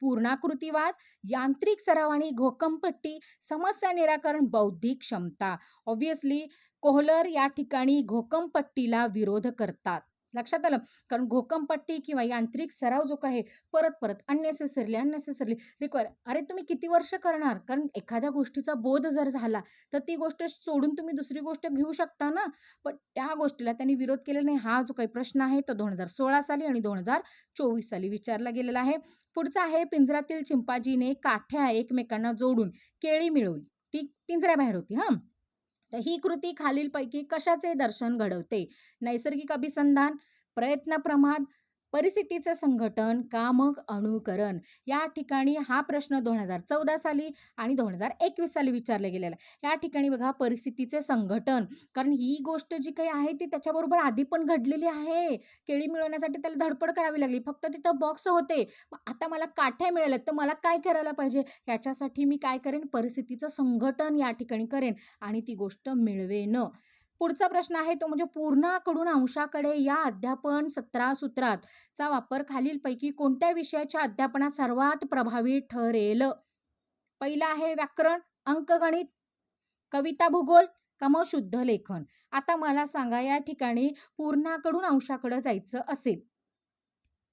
पूर्णाकृतीवाद, यांत्रिक सराव आणि घोकंपट्टी, समस्या निराकरण, बौद्धिक क्षमता. ऑब्व्हियसली कोहलर या ठिकाणी घोकंपट्टीला विरोध करतात. लक्षात आलं? कारण घोकंपट्टी किंवा यांत्रिक सराव जो काही परत-परत अननेसेसरीली रिक्वायर अरे तुम्ही किती वर्ष करणार? कारण एखाद्या गोष्टीचा बोध जर झाला, तर ती गोष्ट सोडून तुम्ही दुसरी गोष्ट घेऊ शकता ना. पण त्या गोष्टीला त्यांनी विरोध केलेला नाही. हा जो काही प्रश्न आहे तो 2016 साली आणि 2024 साली विचारला गेलेला आहे. पुढचा आहे पिंजऱ्यातील चिंपांझीने काठ्या एकमेकांना जोडून केळी मिळवली. ती पिंजऱ्याबाहेर होती हां. तर ही कृती खालीलपैकी कशाचे दर्शन घडवते? नैसर्गिक अभिसंधान, प्रयत्न प्रमाद, परिस्थितीचे संघटन का मग अनुकरण? या ठिकाणी हा प्रश्न 2014 साली आणि 2021 साली विचारला गेलेला आहे. या ठिकाणी बघा परिस्थितीचे संघटन, कारण ही गोष्ट जी काही आहे ती त्याच्याबरोबर आधी पण घडलेली आहे. केळी मिळवण्यासाठी त्याला धडपड करावी लागली. फक्त तिथं बॉक्स होते. मग आता मला काठ्या मिळाल्यात, तर मला काय करायला पाहिजे? याच्यासाठी मी काय करेन? परिस्थितीचं संघटन या ठिकाणी करेन आणि ती गोष्ट मिळवेन. पुढचा प्रश्न आहे तो म्हणजे पूर्णाकडून अंशाकडे या अध्यापन सूत्राचा वापर खालीलपैकी कोणत्या विषयाच्या अध्यापनात सर्वात प्रभावी ठरेल? पहिला आहे व्याकरण, अंकगणित, कविता भूगोल का मग शुद्ध लेखन? आता मला सांगा या ठिकाणी पूर्णाकडून अंशाकडे जायचं असेल,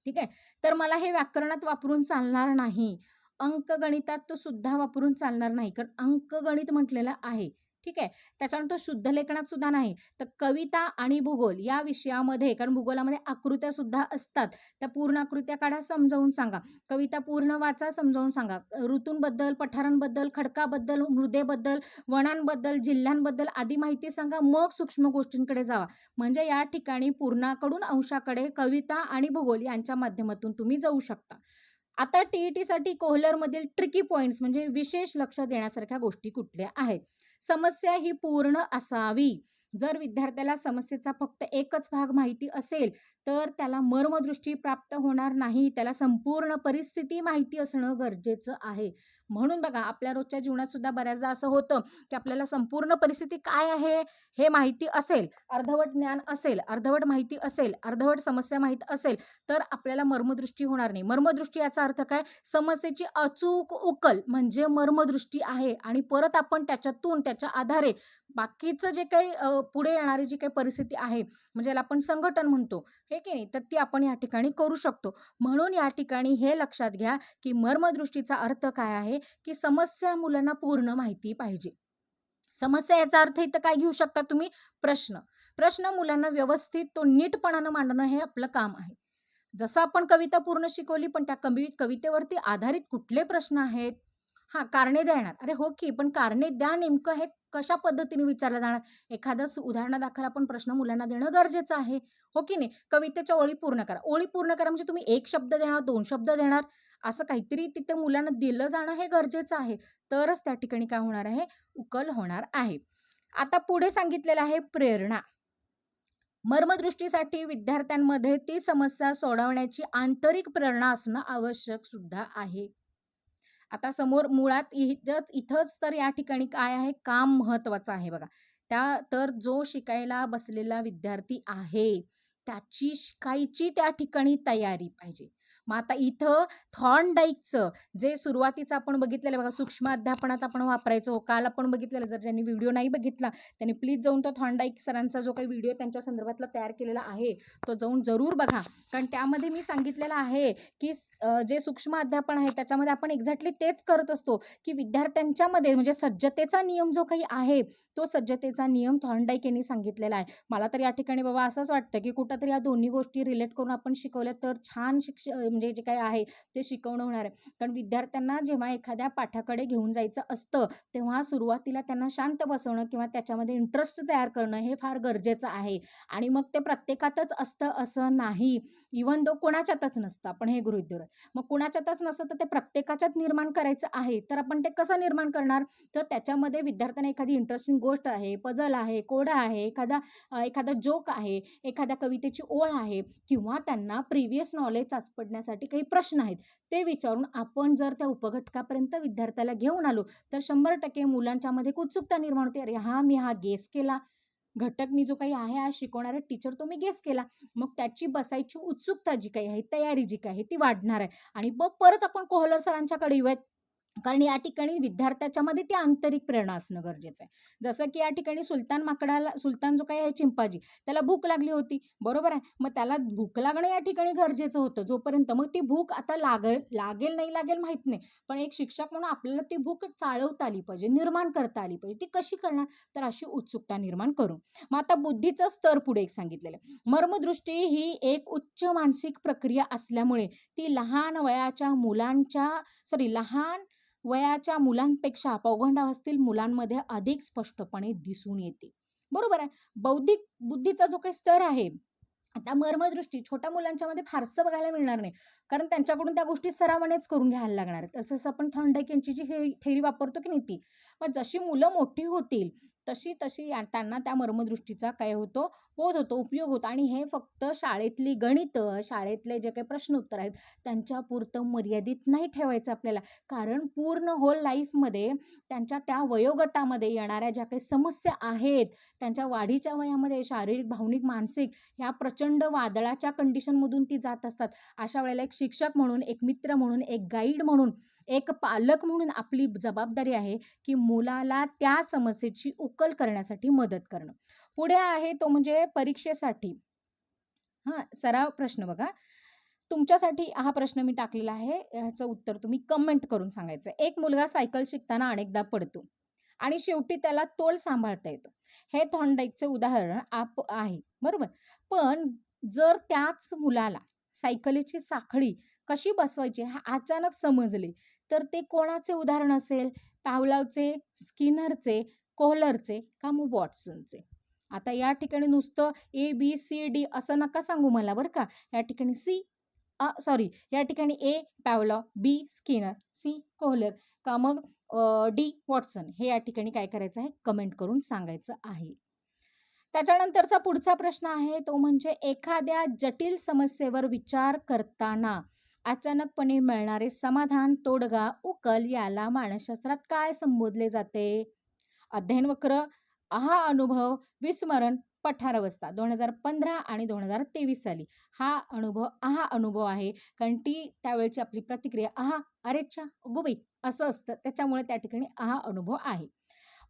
ठीक आहे, तर मला हे व्याकरणात वापरून चालणार नाही. अंकगणितात सुद्धा वापरून चालणार नाही. कारण अंकगणित म्हटलेलं आहे. ठीक आहे. त्याच्यानंतर शुद्ध लेखनात सुद्धा नाही. तर कविता आणि भूगोल या विषयामध्ये कारण भूगोलामध्ये आकृत्या सुद्धा असतात. त्या पूर्ण आकृत्या काढा, समजावून सांगा. कविता पूर्ण वाचा, समजावून सांगा. ऋतूंबद्दल, पठारांबद्दल, खडकाबद्दल, मृदेबद्दल, वनांबद्दल, जिल्ह्यांबद्दल आदी माहिती सांगा. मग सूक्ष्म गोष्टींकडे जावा. म्हणजे या ठिकाणी पूर्णाकडून अंशाकडे कविता आणि भूगोल यांच्या माध्यमातून तुम्ही जाऊ शकता. आता टी-ई-टीसाठी कोहलरमधील ट्रिकी पॉइंट्स म्हणजे विशेष लक्ष देण्यासारख्या गोष्टी कुठल्या आहेत? समस्या ही पूर्ण असावी. जर विद्यार्थ्याला समस्येचा फक्त एकच भाग माहिती असेल, तर त्याला मर्मदृष्टी प्राप्त होणार नाही. त्याला संपूर्ण परिस्थिती माहिती असणं गरजेचं आहे. म्हणून बघा आपल्या रोजच्या जीवनात सुद्धा बऱ्याचदा असं होतं, की आपल्याला संपूर्ण परिस्थिती काय आहे हे माहिती असेल, अर्धवट ज्ञान असेल, अर्धवट माहिती असेल, अर्धवट समस्या माहीत असेल, तर आपल्याला मर्मदृष्टी होणार नाही. मर्मदृष्टी याचा अर्थ काय? समस्येची अचूक उकल म्हणजे मर्मदृष्टी आहे आणि परत आपण त्याच्यातून त्याच्या आधारे बाकीचं जे काही पुढे येणारी जी काही परिस्थिती आहे, म्हणजे याला आपण संघटन म्हणतो, हे की नाही? तर ती आपण या ठिकाणी करू शकतो. म्हणून या ठिकाणी हे लक्षात घ्या, की मर्मदृष्टीचा अर्थ काय आहे, की समस्या मुलांना पूर्ण माहिती पाहिजे. समस्या याचा अर्थ इथं काय घेऊ शकता तुम्ही? प्रश्न. प्रश्न मुलांना व्यवस्थित तो नीटपणानं मांडणं हे आपलं काम आहे. जसं आपण कविता पूर्ण शिकवली, पण त्या कवितेवरती आधारित कुठले प्रश्न आहेत? हां, कारणे द्या येणार. अरे हो की, पण कारणे द्या नेमकं हे कशा पद्धतीने विचारलं जाणार? एखादं उदाहरणादाखल आपण प्रश्न मुलांना देणं गरजेचं आहे. हो की नाही? कवितेच्या ओळी पूर्ण करा. ओळी पूर्ण करा म्हणजे तुम्ही 1 शब्द देणार, 2 शब्द देणार, असं काहीतरी तिथे मुलांना दिलं जाणं हे गरजेचं आहे. तरच त्या ठिकाणी काय होणार आहे? उकल होणार आहे. आता पुढे सांगितलेलं आहे प्रेरणा. मर्मदृष्टीसाठी विद्यार्थ्यांमध्ये ती समस्या सोडवण्याची आंतरिक प्रेरणा असणं आवश्यक सुद्धा आहे. आता समोर मुळात इथंच तर या ठिकाणी काय आहे? काम महत्त्वाचं आहे बघा. तर जो शिकायला बसलेला विद्यार्थी आहे, त्याची शिकायची त्या ठिकाणी तयारी पाहिजे. मग आता इथं थॉर्नडाईकचं जे सुरुवातीचं आपण बघितलेलं बघा, सूक्ष्म अध्यापनात आपण वापरायचो. काल आपण बघितलेलं, जर ज्यांनी व्हिडिओ नाही बघितला, त्यांनी प्लीज जाऊन तो थॉर्नडाईक सरांचा जो काही व्हिडिओ त्यांच्या संदर्भातला तयार केलेला आहे, तो जाऊन जरूर बघा. कारण त्यामध्ये मी सांगितलेलं आहे, की जे सूक्ष्म अध्यापन आहे त्याच्यामध्ये आपण एक्झॅक्टली तेच करत असतो, की विद्यार्थ्यांच्यामध्ये म्हणजे सज्जतेचा नियम जो काही आहे, तो सज्जतेचा नियम थॉर्नडाईक यांनी सांगितलेला आहे. मला तर या ठिकाणी बाबा असंच वाटतं, की कुठेतरी या दोन्ही गोष्टी रिलेट करून आपण शिकवल्या तर छान म्हणजे जे काही आहे ते शिकवणं होणार आहे. कारण विद्यार्थ्यांना जेव्हा एखाद्या पाठाकडे घेऊन जायचं असतं, तेव्हा सुरुवातीला त्यांना शांत बसवणं किंवा त्याच्यामध्ये इंटरेस्ट तयार करणं हे फार गरजेचं आहे. आणि मग ते प्रत्येकातच असतं असं नाही. इव्हन दो कोणाच्यातच नसतं, आपण हे गृहीत धरूया. मग कुणाच्यातच नसतं तर ते प्रत्येकाच्यात निर्माण करायचं आहे. तर आपण ते कसं निर्माण करणार? तर त्याच्यामध्ये विद्यार्थ्यांना एखादी इंटरेस्टिंग गोष्ट आहे, पझल आहे, कोडा आहे, एखादा जोक आहे, एखाद्या कवितेची ओळ आहे किंवा त्यांना प्रिव्हियस नॉलेज चाचपडण्यासाठी काही प्रश्न आहेत, ते विचारून आपण जर त्या उपघटकापर्यंत विद्यार्थ्याला घेऊन आलो, तर 100% मुलांच्यामध्ये एक उत्सुकता निर्माण होते. अरे हां, मी हा गेस केला. घटक मी जो काही आहे आज शिकवणारे टीचर तो मी गेस केला. मग त्याची बसायची उत्सुकता जी काही आहे, तयारी जी काही आहे ती वाढणार आहे. आणि मग परत आपण कोहलर सरांच्याकडे येऊयात. कारण या ठिकाणी विद्यार्थ्याच्यामध्ये ती आंतरिक प्रेरणा असणं गरजेचं आहे. जसं की या ठिकाणी सुलतान जो काही आहे चिंपांझी, त्याला भूक लागली होती, बरोबर आहे. मग त्याला भूक लागणं या ठिकाणी गरजेचं होतं. जोपर्यंत मग ती भूक आता लागेल नाही लागेल माहीत नाही. पण एक शिक्षक म्हणून आपल्याला ती भूक चाळवता आली पाहिजे, निर्माण करता आली पाहिजे. ती कशी करणार? तर अशी उत्सुकता निर्माण करून. मग आता बुद्धीचं स्तर पुढे एक सांगितलेलं आहे. मर्मदृष्टी ही एक उच्च मानसिक प्रक्रिया असल्यामुळे ती लहान वयाच्या मुलांपेक्षा पौगंडावस्थेतील मुलांमध्ये अधिक स्पष्टपणे दिसून येते. बरोबर आहे. बौद्धिक बुद्धीचा जो काही स्तर आहे, आता मर्मदृष्टी छोट्या मुलांच्यामध्ये फारसं बघायला मिळणार नाही. कारण त्यांच्याकडून त्या गोष्टी सरावानेच करून घ्यायला लागणार आहेत. तसंच आपण थॉर्नडाईक यांची जी थेअरी वापरतो की नाही ती. मग जशी मुलं मोठी होतील, तशी त्यांना त्या मर्मदृष्टीचा काय होतो, बोध होतो, उपयोग होतो आणि हे फक्त शाळेतली गणितं, शाळेतले जे काही प्रश्नोत्तर आहेत, त्यांच्यापुरतं मर्यादित नाही ठेवायचं आपल्याला. कारण पूर्ण होल लाईफमध्ये त्यांच्या त्या वयोगटामध्ये येणाऱ्या ज्या काही समस्या आहेत, त्यांच्या वाढीच्या वयामध्ये शारीरिक, भावनिक, मानसिक ह्या प्रचंड वादळाच्या कंडिशनमधून ती जात असतात. अशा वेळेला एक शिक्षक म्हणून, एक मित्र म्हणून, एक गाईड म्हणून, एक पालक म्हणून आपली जबाबदारी आहे, की मुलाला त्या समस्येची उकल करण्यासाठी मदत करणं. पुढे आहे तो म्हणजे परीक्षेसाठी सराव प्रश्न बघा. तुमच्यासाठी हा प्रश्न मी टाकलेला आहे. ह्याचं उत्तर तुम्ही कमेंट करून सांगायचं. एक मुलगा सायकल शिकताना अनेकदा पडतो आणि शेवटी त्याला तोल सांभाळता येतो. हे थॉर्नडाईकचे उदाहरण आहे, बरोबर. पण जर त्याच मुलाला सायकलीची साखळी कशी बसवायची हे अचानक समजले, तर ते कोणाचे उदाहरण असेल? पावलावचे, स्किनरचे, कोहलरचे का मग वॉटसनचे? आता या ठिकाणी नुसतं A, B, C, D असं नका सांगू मला बरं का. या ठिकाणी या ठिकाणी A पॅवलॉव, B Skinner, C Kohler का मग D वॉटसन हे या ठिकाणी काय करायचं आहे? कमेंट करून सांगायचं आहे. त्याच्यानंतरचा पुढचा प्रश्न आहे तो म्हणजे एखाद्या जटिल समस्येवर विचार करताना अचानकपणे मिळणारे समाधान, तोडगा, उकल याला मानसशास्त्रात काय संबोधले जाते? अध्ययन वक्र, हा अनुभव, विस्मरण, पठारावस्था 2015 आणि 2023 साली हा अनुभव आहे. कारण ती त्यावेळची आपली प्रतिक्रिया अरेच्छा, अगो बाई असं असतं. त्याच्यामुळे त्या ठिकाणी अनुभव आहे.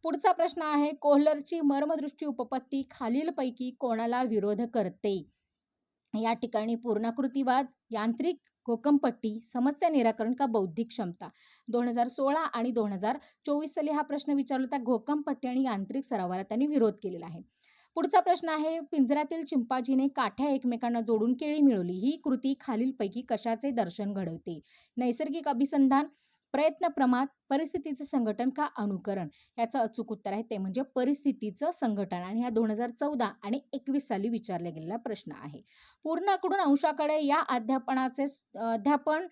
पुढचा प्रश्न आहे कोहलरची मर्मदृष्टी उपपत्ती खालीलपैकी कोणाला विरोध करते? या ठिकाणी पूर्णाकृतीवाद, यांत्रिक घोकंपट्टी, समस्या निराकरण का बौद्धिक क्षमता? 2016 आणि 2024 साली हा प्रश्न विचारला होता. घोकंपट्टी आणि यांत्रिक सरावाला त्यांनी विरोध केलेला आहे. पुढचा प्रश्न आहे पिंजऱ्यातील चिंपांझीने काठ्या एकमेकांना जोडून केळी मिळवली. ही कृती खालीलपैकी कशाचे दर्शन घडवते? नैसर्गिक अभिसंधान, प्रयत्न प्रमाद, परिस्थितीचे संघटन का अनुकरण? याचं अचूक उत्तर आहे ते म्हणजे परिस्थितीचं संघटन आणि हा 2014 आणि 21 साली विचारला गेलेला प्रश्न आहे. पूर्णाकडून अंशाकडे या अध्यापन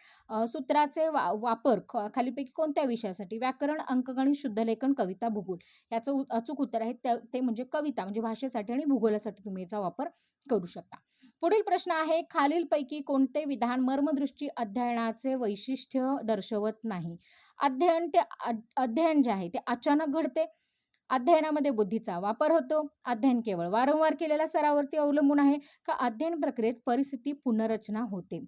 सूत्राचे वापर खालीपैकी कोणत्या विषयासाठी? व्याकरण, अंकगणित, शुद्धलेखन, कविता, भूगोल. याचं अचूक उत्तर आहे ते म्हणजे कविता म्हणजे भाषेसाठी आणि भूगोलासाठी तुम्ही याचा वापर करू शकता. पुढील प्रश्न आहे खालीलपैकी कोणते विधान मर्मदृष्टी अध्ययनाचे वैशिष्ट्य दर्शवत नाही? अध्ययन जे आहे ते अचानक घडते. अध्ययनामध्ये बुद्धीचा वापर होतो. अध्ययन केवळ वारंवार केलेल्या सरावावरती अवलंबून आहे का अध्ययन प्रक्रियेत परिस्थिती पुनर्रचना होते?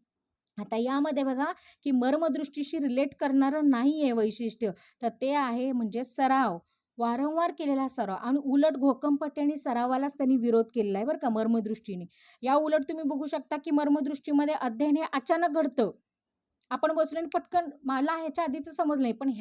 आता यामध्ये बघा की मर्मदृष्टीशी रिलेट करणारं नाहीये वैशिष्ट्य, तर ते आहे म्हणजे सराव. वारंवार केलेला सराव आणि उलट घोकंपट्टी आणि सरावालाच त्यांनी विरोध केलेला आहे बरं का मर्मदृष्टीने. या उलट तुम्ही बघू शकता की मर्मदृष्टीमध्ये अध्ययन हे अचानक घडतं. आपण बसलो आणि पटकन मला ह्याच्या आधीचं समजलं नाही, पण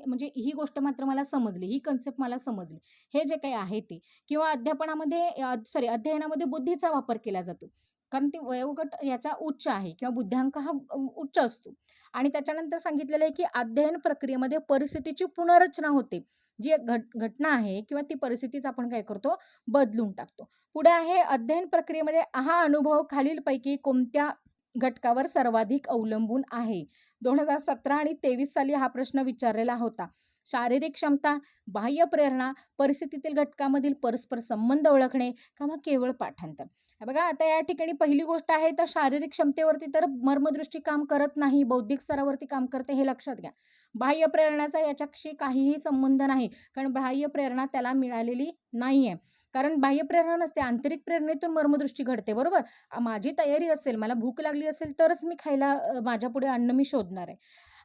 म्हणजे ही गोष्ट मात्र मला समजली, ही कन्सेप्ट मला समजली. हे जे काही आहे ते किंवा अध्ययनामध्ये बुद्धीचा वापर केला जातो. कारण ती वयोगट याचा उच्च आहे किंवा बुद्ध्यांक हा उच्च असतो आणि त्याच्यानंतर सांगितलेलं आहे की अध्ययन प्रक्रियेमध्ये परिस्थितीची पुनर्रचना होते. जी एक घटना आहे किंवा ती परिस्थितीच आपण काय करतो बदलून टाकतो. पुढे आहे अध्ययन प्रक्रियेमध्ये हा अनुभव खालीलपैकी कोणत्या घटकावर सर्वाधिक अवलंबून आहे? 2017 आणि 23 साली हा प्रश्न विचारलेला होता. शारीरिक क्षमता, बाह्य प्रेरणा, परिस्थितीतील घटकामधील परस्पर संबंध ओळखणे का मग केवळ पाठांतर? बघा आता या ठिकाणी पहिली गोष्ट आहे तर शारीरिक क्षमतेवरती तर मर्मदृष्टी काम करत नाही, बौद्धिक स्तरावरती काम करते हे लक्षात घ्या. बाह्य प्रेरणाचा याच्याशी काहीही संबंध नाही, कारण बाह्य प्रेरणा त्याला मिळालेली नाहीये. कारण बाह्य प्रेरणा नसते, आंतरिक प्रेरणेतून मर्मदृष्टी घडते, बरोबर. माझी तयारी असेल, मला भूक लागली असेल तरच मी खायला माझ्यापुढे अन्न मी शोधणार आहे.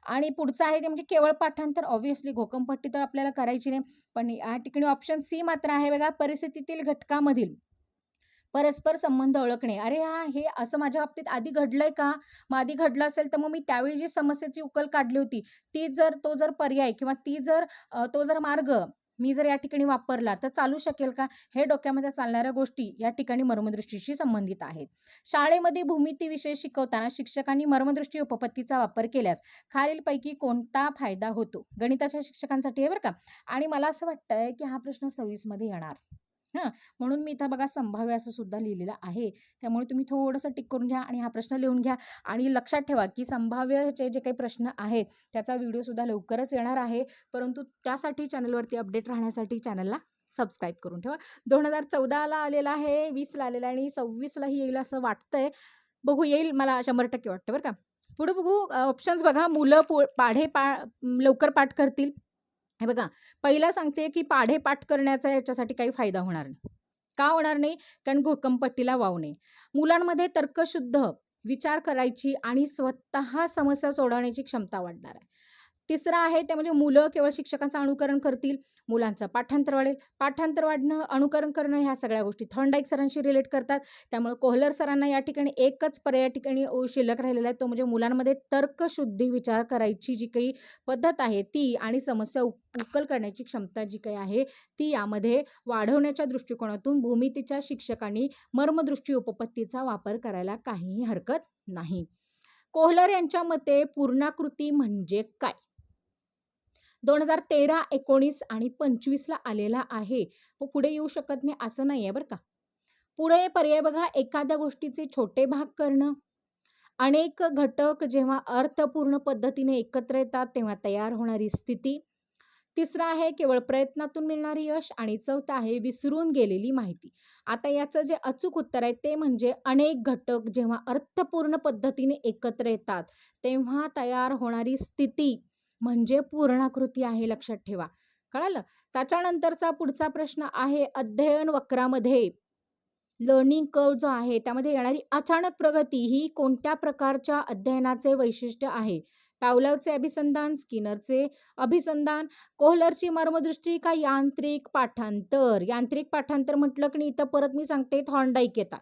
आणि पुढचं आहे ते म्हणजे केवळ पाठांतर. ऑब्व्हियसली घोकंपट्टी तर आपल्याला करायची नाही. पण या ठिकाणी ऑप्शन सी मात्र आहे बघा, परिस्थितीतील घटकामधील परस्पर संबंध ओळखणे. अरे हां, हे असं माझ्या बाबतीत आधी घडलंय का? मग आधी घडलं असेल तर मग मी त्यावेळी जी समस्येची उकल काढली होती, तो जर पर्याय किंवा तो जर मार्ग मी जर या ठिकाणी वापरला तर चालू शकेल का? हे डोक्यामध्ये चालणाऱ्या गोष्टी या ठिकाणी मर्मदृष्टीशी संबंधित आहेत. शाळेमध्ये भूमिती विषय शिकवताना शिक्षकांनी मर्मदृष्टी उपपत्तीचा वापर केल्यास खालीलपैकी कोणता फायदा होतो? गणिताच्या शिक्षकांसाठी आहे बरं का. आणि मला असं वाटतंय, की हा प्रश्न 26 मध्ये येणार. हां, म्हणून मी इथं बघा संभाव्य असं सुद्धा लिहिलेलं आहे. त्यामुळे तुम्ही थोडंसं टिक करून घ्या आणि हा प्रश्न लिहून घ्या आणि लक्षात ठेवा, की संभाव्यचे जे काही प्रश्न आहेत, त्याचा व्हिडिओसुद्धा लवकरच येणार आहे. परंतु त्यासाठी चॅनलवरती अपडेट राहण्यासाठी चॅनलला सबस्क्राईब करून ठेवा. 2014ला आलेला आहे, 20ला आलेला आहे आणि 26लाही येईल असं वाटतंय. बघू येईल मला 100% वाटतं बरं का. पुढे बघू ऑप्शन्स बघा. मुलं लवकर पाठ करतील. हे बघा, पहिला सांगते, की पाढे पाठ करण्याचा याच्यासाठी काही फायदा होणार नाही. का होणार नाही? कारण घोकंपट्टीला वाव नाही. मुलांमध्ये तर्कशुद्ध विचार करायची आणि स्वतः समस्या सोडवण्याची क्षमता वाढणार आहे. तिसरं आहे ते म्हणजे मुलं केवळ शिक्षकांचं अनुकरण करतील, मुलांचं पाठांतर वाढेल. पाठांतर वाढणं, अनुकरण करणं ह्या सगळ्या गोष्टी थॉर्नडाईक सरांशी रिलेट करतात. त्यामुळे कोहलर सरांना या ठिकाणी एकच पर्याय या ठिकाणी शिल्लक राहिलेला आहे. तो म्हणजे मुलांमध्ये तर्कशुद्धी विचार करायची जी काही पद्धत आहे ती आणि समस्या उकल करण्याची क्षमता जी काही आहे ती यामध्ये वाढवण्याच्या दृष्टिकोनातून भूमितीच्या शिक्षकांनी मर्मदृष्टी उपपत्तीचा वापर करायला काहीही हरकत नाही. कोहलर यांच्या मते पूर्णाकृती म्हणजे काय? 2013, 19 आणि 25ला आलेला आहे. पुढे येऊ शकत नाही असं नाहीये बरं का. पुढे पर्याय बघा, एखाद्या गोष्टीचे छोटे भाग करणं, अनेक घटक जेव्हा अर्थपूर्ण पद्धतीने एकत्र येतात तेव्हा तयार होणारी स्थिती. तिसरं आहे केवळ प्रयत्नातून मिळणारे यश आणि चौथं आहे विसरून गेलेली माहिती. आता याचं जे अचूक उत्तर आहे ते म्हणजे अनेक घटक जेव्हा अर्थपूर्ण पद्धतीने एकत्र येतात तेव्हा तयार होणारी स्थिती म्हणजे पूर्णाकृती आहे, लक्षात ठेवा. कळालं? त्याच्यानंतरचा पुढचा प्रश्न आहे अध्ययन वक्रामध्ये लर्निंग कर्व जो आहे त्यामध्ये येणारी अचानक प्रगती ही कोणत्या प्रकारच्या अध्ययनाचे वैशिष्ट्य आहे? पावलावचे अभिसंधान, स्किनरचे अभिसंधान, कोहलरची मर्मदृष्टी का यांत्रिक पाठांतर? यांत्रिक पाठांतर म्हटलं की नाही इथं परत मी सांगते थॉर्नडाईक येतात.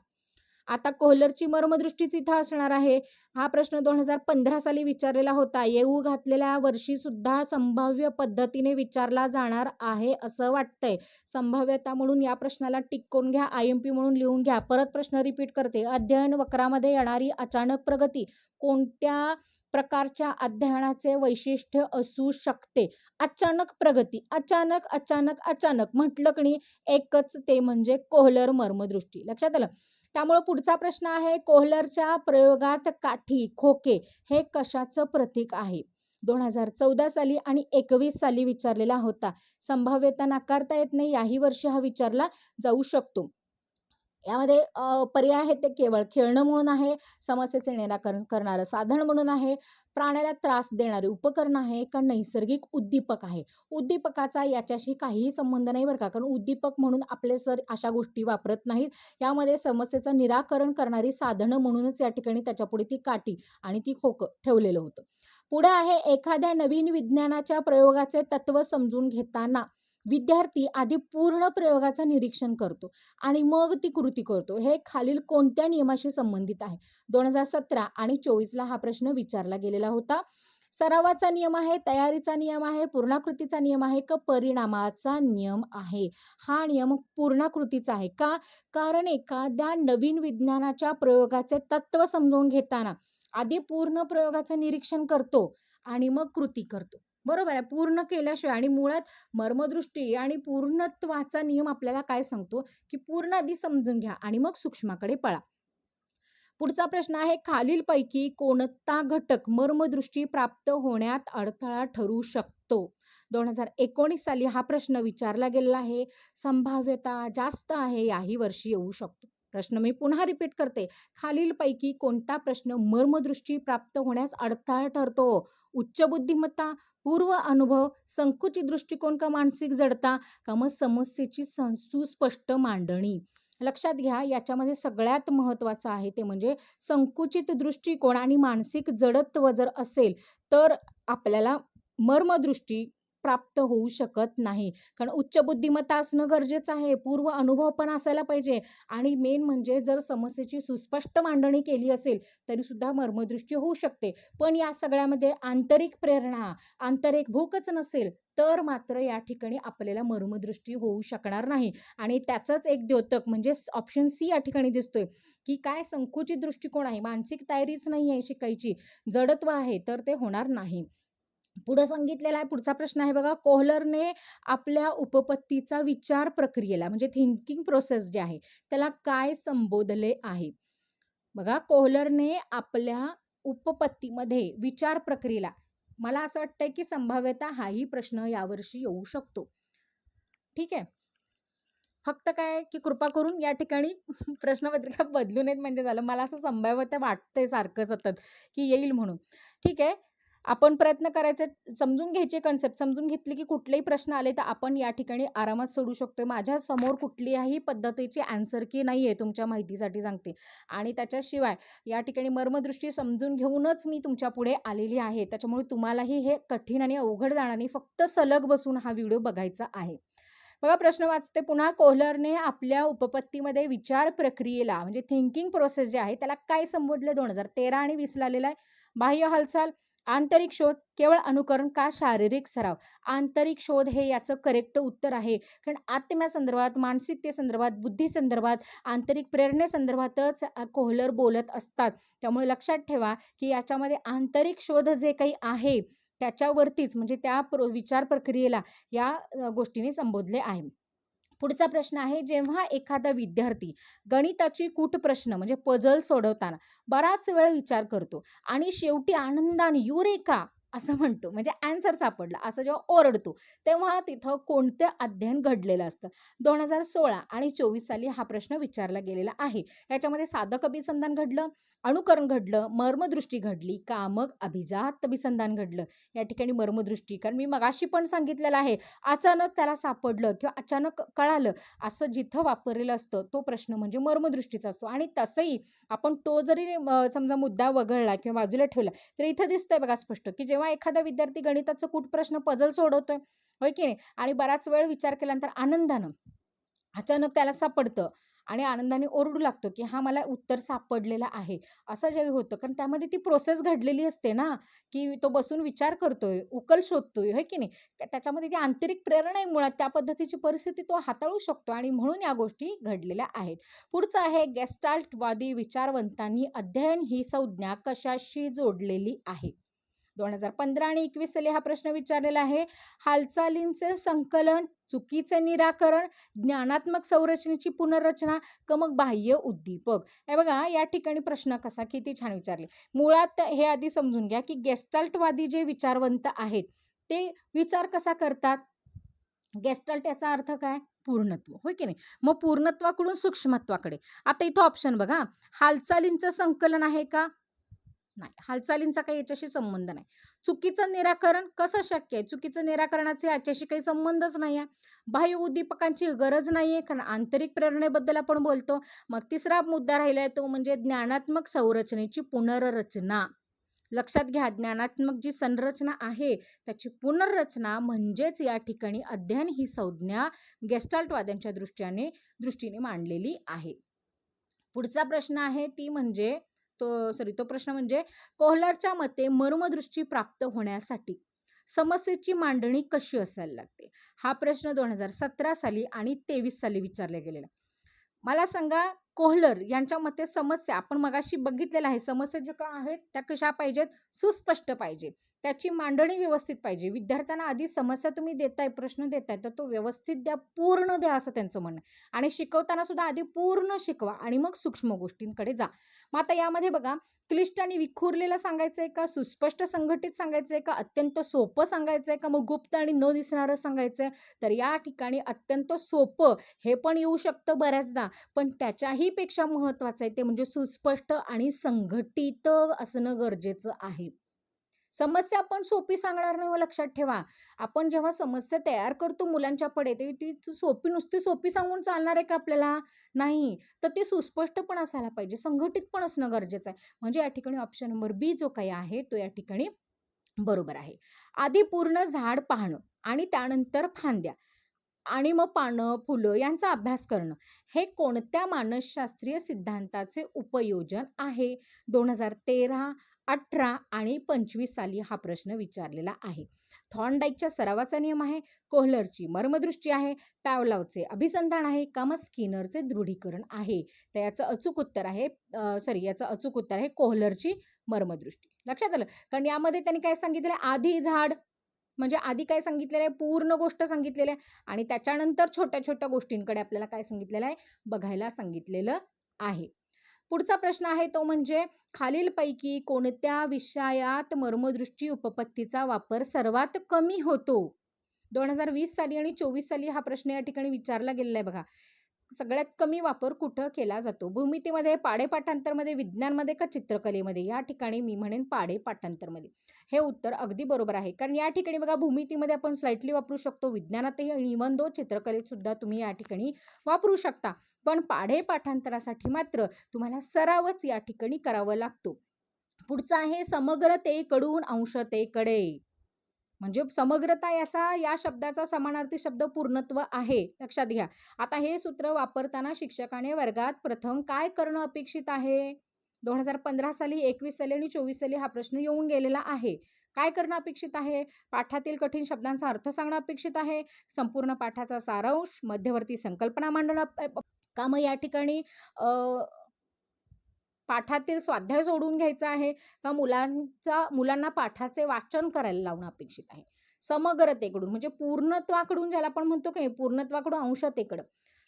आता कोहलरची मर्मदृष्टीच इथं असणार आहे. हा प्रश्न 2015 साली विचारलेला होता. येऊ घातलेल्या वर्षी सुद्धा संभाव्य पद्धतीने विचारला जाणार आहे असं वाटतंय. संभाव्यता म्हणून या प्रश्नाला टिक करून घ्या, IMP म्हणून लिहून घ्या. परत प्रश्न रिपीट करते. अध्ययन वक्रामध्ये येणारी अचानक प्रगती कोणत्या प्रकारच्या अध्ययनाचे वैशिष्ट्य असू शकते? अचानक प्रगती. अचानक, अचानक, अचानक म्हटलं की नाही एकच ते म्हणजे कोहलर मर्मदृष्टी. लक्षात आलं? त्यामुळे पुढचा प्रश्न आहे कोहलरच्या प्रयोगात काठी, खोके हे कशाचं प्रतीक आहे? 2014 साली आणि 21 साली विचारलेला होता. संभाव्यता नाकारता येत नाही. याही वर्षी हा विचारला जाऊ शकतो. यामध्ये पर्याय आहेत ते केवळ खेळणं म्हणून आहे, समस्येचे निराकरण करणारं साधन म्हणून आहे, प्राण्याला त्रास देणारे उपकरण आहे का नैसर्गिक उद्दीपक आहे? उद्दीपकाचा याच्याशी काहीही संबंध नाही बरं का. कारण उद्दीपक म्हणून आपले सर अशा गोष्टी वापरत नाहीत. यामध्ये समस्येचं निराकरण करणारी साधनं म्हणूनच या ठिकाणी त्याच्यापुढे ती काठी आणि ती खोकं ठेवलेलं होतं. पुढे आहे एखाद्या नवीन विज्ञानाच्या प्रयोगाचे तत्व समजून घेताना विद्यार्थी आधी पूर्ण प्रयोगाचं निरीक्षण करतो आणि मग ती कृती करतो. हे खालील कोणत्या नियमाशी संबंधित आहे? 2017 आणि 24ला हा प्रश्न विचारला गेलेला होता. सरावाचा नियम आहे, तयारीचा नियम आहे, पूर्णाकृतीचा नियम आहे का परिणामाचा नियम आहे? हा नियम पूर्णाकृतीचा आहे. का? कारण एखाद्या नवीन विज्ञानाच्या प्रयोगाचे तत्व समजून घेताना आधी पूर्ण प्रयोगाचं निरीक्षण करतो आणि मग कृती करतो. बरोबर आहे. पूर्ण केल्याशिवाय आणि मुळात मर्मदृष्टी आणि पूर्णत्वाचा नियम आपल्याला काय सांगतो, की पूर्ण आधी समजून घ्या आणि मग सूक्ष्माकडे पळा. पुढचा प्रश्न आहे खालीलपैकी कोणता घटक मर्मदृष्टी प्राप्त होण्यात अडथळा ठरू शकतो? 2019 साली हा प्रश्न विचारला गेलेला आहे. संभाव्यता जास्त आहे याही वर्षी येऊ शकतो. प्रश्न मी पुन्हा रिपीट करते. खालीलपैकी कोणता प्रश्न मर्मदृष्टी प्राप्त होण्यास अडथळा ठरतो? उच्च बुद्धिमत्ता, पूर्व अनुभव, संकुचित दृष्टिकोन का मानसिक जडता का मग समस्येची सुस्पष्ट मांडणी? लक्षात घ्या, याच्यामध्ये सगळ्यात महत्त्वाचं आहे ते म्हणजे संकुचित दृष्टिकोन आणि मानसिक जडत्व जर असेल, तर आपल्याला मर्मदृष्टी प्राप्त होऊ शकत नाही. कारण उच्च बुद्धिमत्ता असणं गरजेचं आहे, पूर्व अनुभव पण असायला पाहिजे आणि मेन म्हणजे जर समस्येची सुस्पष्ट मांडणी केली असेल, तरीसुद्धा मर्मदृष्टी होऊ शकते. पण या सगळ्यामध्ये आंतरिक प्रेरणा, आंतरिक भूकच नसेल, तर मात्र या ठिकाणी आपल्याला मर्मदृष्टी होऊ शकणार नाही. आणि त्याचंच एक द्योतक म्हणजे ऑप्शन सी या ठिकाणी दिसतोय, की काय संकुचित दृष्टिकोन आहे, मानसिक तयारीच नाही आहे शिकायची, जडत्व आहे, तर ते होणार नाही. पुढं सांगितलेला आहे, पुढचा प्रश्न आहे बघा, कोहलरने आपल्या उपपत्तीचा विचार प्रक्रियेला म्हणजे थिंकिंग प्रोसेस जे आहे, त्याला काय संबोधले आहे? बघा, कोहलरने आपल्या उपपत्तीमध्ये विचार प्रक्रियेला, मला असं वाटतंय की संभाव्यतः हाही प्रश्न यावर्षी येऊ शकतो. ठीक आहे. फक्त काय की कृपा करून या ठिकाणी प्रश्नपत्रिका बदलू नयेत म्हणजे झालं. मला असं संभाव्यता वाटतंय सारखं सतत, की येईल म्हणून. ठीक आहे. आपण प्रयत्न करायचे, समजून घ्यायचे कन्सेप्ट, समजून घेतली की कुठलेही प्रश्न आले तर आपण या ठिकाणी आरामात सोडवू शकतोय. माझ्यासमोर कुठल्याही पद्धतीची ॲन्सर की नाही आहे, तुमच्या माहितीसाठी सांगते. आणि त्याच्याशिवाय या ठिकाणी मर्मदृष्टी समजून घेऊनच मी तुमच्यापुढे आलेली आहे. त्याच्यामुळे तुम्हालाही हे कठीण आणि अवघड जाणार नाही. फक्त सलग बसून हा व्हिडिओ बघायचा आहे. बघा, प्रश्न वाचते पुन्हा, कोहलरने आपल्या उपपत्तीमध्ये विचार प्रक्रियेला म्हणजे थिंकिंग प्रोसेस जे आहे त्याला काय संबोधले? 2013 आणि 20 ला आलेला आहे. बाह्य हालचाल, आंतरिक शोध, केवळ अनुकरण का शारीरिक सराव? आंतरिक शोध हे याचं करेक्ट उत्तर आहे. कारण आत्म्यासंदर्भात, मानसिकतेसंदर्भात, बुद्धीसंदर्भात, आंतरिक प्रेरणेसंदर्भातच कोहलर बोलत असतात. त्यामुळे लक्षात ठेवा की याच्यामध्ये आंतरिक शोध जे काही आहे त्याच्यावरतीच म्हणजे त्या विचार प्रक्रियेला या गोष्टीने संबोधले आहे. पुढचा प्रश्न आहे, जेव्हा एखादा विद्यार्थी गणिताची कूट प्रश्न म्हणजे पझल सोडवताना बराच वेळ विचार करतो आणि शेवटी आनंदाने युरेका असं म्हणतो म्हणजे ॲन्सर सापडला असं जेव्हा ओरडतो, तेव्हा तिथं कोणतं अध्ययन घडलेलं असतं? 2016 आणि 24 साली हा प्रश्न विचारला गेलेला आहे. याच्यामध्ये साधक अभिसंधान घडलं, अनुकरण घडलं, मर्मदृष्टी घडली का मग अभिजात अभिसंधान घडलं? या ठिकाणी मर्मदृष्टी, कारण मी मगाशी पण सांगितलेलं आहे, अचानक त्याला सापडलं किंवा अचानक कळालं असं जिथं वापरलेलं असतं तो प्रश्न म्हणजे मर्मदृष्टीचा असतो. आणि तसंही आपण तो जरी समजा मुद्दा वगळला किंवा बाजूला ठेवला, तर इथं दिसतंय बघा स्पष्ट, की जेव्हा एखादा विद्यार्थी गणिताचं कूट प्रश्न पझल सोडवतोय, होय की नाही, आणि बराच वेळ विचार केल्यानंतर आनंदानं अचानक त्याला सापडतं आणि आनंदाने ओरडू लागतो, की "हां, मला उत्तर सापडलेलं आहे." असं ज्यावेळी होतं, कारण त्यामध्ये ती प्रोसेस घडलेली असते ना, की तो बसून विचार करतोय, उकल शोधतोय, होय की नाही? त्याच्यामध्ये ती आंतरिक प्रेरणा आहे मुळात, त्या पद्धतीची परिस्थिती तो हाताळू शकतो आणि म्हणून या गोष्टी घडलेल्या आहेत. पुढचं आहे, गेस्टाल्टवादी विचारवंतांनी अध्ययन ही संज्ञा कशाशी जोडलेली आहे? 2015 आणि 21 साली हा प्रश्न विचारलेला आहे. हालचालींचे संकलन, चुकीचे निराकरण, ज्ञानात्मक संरचनेची पुनर्रचना का मग बाह्य उद्दीपक? हे बघा, या ठिकाणी प्रश्न कसा किती छान विचारले. मुळात हे आधी समजून घ्या, की गेस्टाल्टवादी जे विचारवंत आहेत, ते विचार कसा करतात? गेस्टाल्ट याचा अर्थ काय? पूर्णत्व, होय की नाही? मग पूर्णत्वाकडून सूक्ष्मत्वाकडे. आता इथं ऑप्शन बघा, हालचालींचं संकलन आहे का? नाही, हालचालींचा काही याच्याशी संबंध नाही. चुकीचं निराकरण कसं शक्य आहे? चुकीचं निराकरणाचे याच्याशी काही संबंधच नाही आहे. बाह्य उद्दीपकांची गरज नाही आहे, कारण आंतरिक प्रेरणेबद्दल आपण बोलतो. मग तिसरा मुद्दा राहिला आहे तो म्हणजे ज्ञानात्मक संरचनेची पुनर्रचना. लक्षात घ्या, ज्ञानात्मक जी संरचना आहे त्याची पुनर्रचना म्हणजेच या ठिकाणी अध्ययन ही संज्ञा गेस्टाल्टवाद्यांच्या दृष्टीने मांडलेली आहे. पुढचा प्रश्न आहे ती म्हणजे तो प्रश्न म्हणजे, कोहलरच्या मते मर्मदृष्टी प्राप्त होण्यासाठी समस्येची मांडणी कशी असायला लागते? हा प्रश्न 2017 साली आणि 23 साली विचारला गेलेला. मला सांगा, कोहलर यांच्या मते समस्या आपण मगाशी बघितलेलं आहे, समस्या ज्या का आहेत त्या कशा पाहिजेत? सुस्पष्ट पाहिजे. त्याची मांडणी व्यवस्थित पाहिजे. विद्यार्थ्यांना आधी समस्या तुम्ही देताय, प्रश्न देताय, तर तो व्यवस्थित द्या, पूर्ण द्या असं त्यांचं म्हणणं आहे. आणि शिकवताना सुद्धा आधी पूर्ण शिकवा आणि मग सूक्ष्म गोष्टींकडे जा. मग आता यामध्ये बघा, क्लिष्ट आणि विखुरलेलं सांगायचंय का? सुस्पष्ट संघटित सांगायचंय का? अत्यंत सोपं सांगायचंय का? मग गुप्त आणि न दिसणारं सांगायचंय? तर या ठिकाणी अत्यंत सोपं हे पण येऊ शकतं बऱ्याचदा, पण त्याच्याही पेक्षा महत्त्वाचं आहे ते म्हणजे सुस्पष्ट आणि संघटित असणं गरजेचं आहे. समस्या आपण सोपी सांगणार नाही हो, लक्षात ठेवा. आपण जेव्हा समस्या तयार करतो मुलांच्या पुढे, ती ती ती नुसती सोपी सांगून चालणार आहे का आपल्याला? नाही. तर ती सुस्पष्ट पण असायला पाहिजे, संघटित पण असणं गरजेचं आहे. म्हणजे या ठिकाणी ऑप्शन नंबर बी जो काही आहे, तो या ठिकाणी बरोबर आहे. आधी पूर्ण झाड पाहणं आणि त्यानंतर फांद्या आणि मग पानं, फुलं यांचा अभ्यास करणं. हे कोणत्या मानसशास्त्रीय सिद्धांताचे उपयोजन आहे? 2013, 18 आणि 25 साली हा प्रश्न विचारलेला आहे. थॉर्नडाईकच्या सरावाचा नियम आहे, कोहलरची मर्मदृष्टी आहे, पॅवलॉवचे अभिसंधान आहे का मग स्किनरचे दृढीकरण आहे? तर याचं अचूक उत्तर आहे याचं अचूक उत्तर आहे कोहलरची मर्मदृष्टी. लक्षात आलं? कारण यामध्ये त्यांनी काय सांगितलं, आधी झाड म्हणजे आधी काय सांगितलेलं आहे, पूर्ण गोष्ट सांगितलेली आहे आणि त्याच्यानंतर छोट्या-छोट्या गोष्टींकडे आपल्याला काय सांगितलेलं आहे, बघायला सांगितलेलं आहे. पुढचा प्रश्न आहे तो म्हणजे खालीलपैकी कोणत्या विषयात मर्मदृष्टी उपपत्तीचा वापर सर्वात कमी होतो? 2020 साली आणि 24 साली हा प्रश्न या ठिकाणी विचारला गेलेला आहे बघा. सगळ्यात कमी वापर कुठं केला जातो? भूमितीमध्ये, पाढे पाठांतरमध्ये, विज्ञानमध्ये का चित्रकलेमध्ये? या ठिकाणी मी म्हणेन पाढे पाठांतरमध्ये. हे उत्तर अगदी बरोबर आहे. कारण या ठिकाणी बघा भूमितीमध्ये आपण स्लाइटली वापरू शकतो. विज्ञानातही इव्हन दो चित्रकलेत सुद्धा तुम्ही या ठिकाणी वापरू शकता. पण पाढे पाठांतरासाठी मात्र तुम्हाला सरावच या ठिकाणी करावा लागतो. पुढचा आहे समग्रतेकडून अंशतेकडे. म्हणजे समग्रता या शब्दाचा समानार्थी शब्द पूर्णत्व आहे. लक्षात घ्या. आता हे सूत्र वापरताना शिक्षकाने वर्गात प्रथम काय करणं अपेक्षित आहे? 2015 साली, 21 साली आणि 24 साली हा प्रश्न येऊन गेलेला आहे. काय करणं अपेक्षित आहे? पाठातील कठीण शब्दांचा अर्थ सांगणं अपेक्षित आहे. संपूर्ण पाठाचा सारांश, मध्यवर्ती संकल्पना मांडणं का मग या ठिकाणी पाठातील स्वाध्याय सोडून घ्यायचा आहे का मुलांना पाठाचे वाचन करायला लावणं अपेक्षित आहे? समग्रतेकडून म्हणजे पूर्णत्वाकडून ज्याला आपण म्हणतो की पूर्णत्वाकडून अंशतेकडं.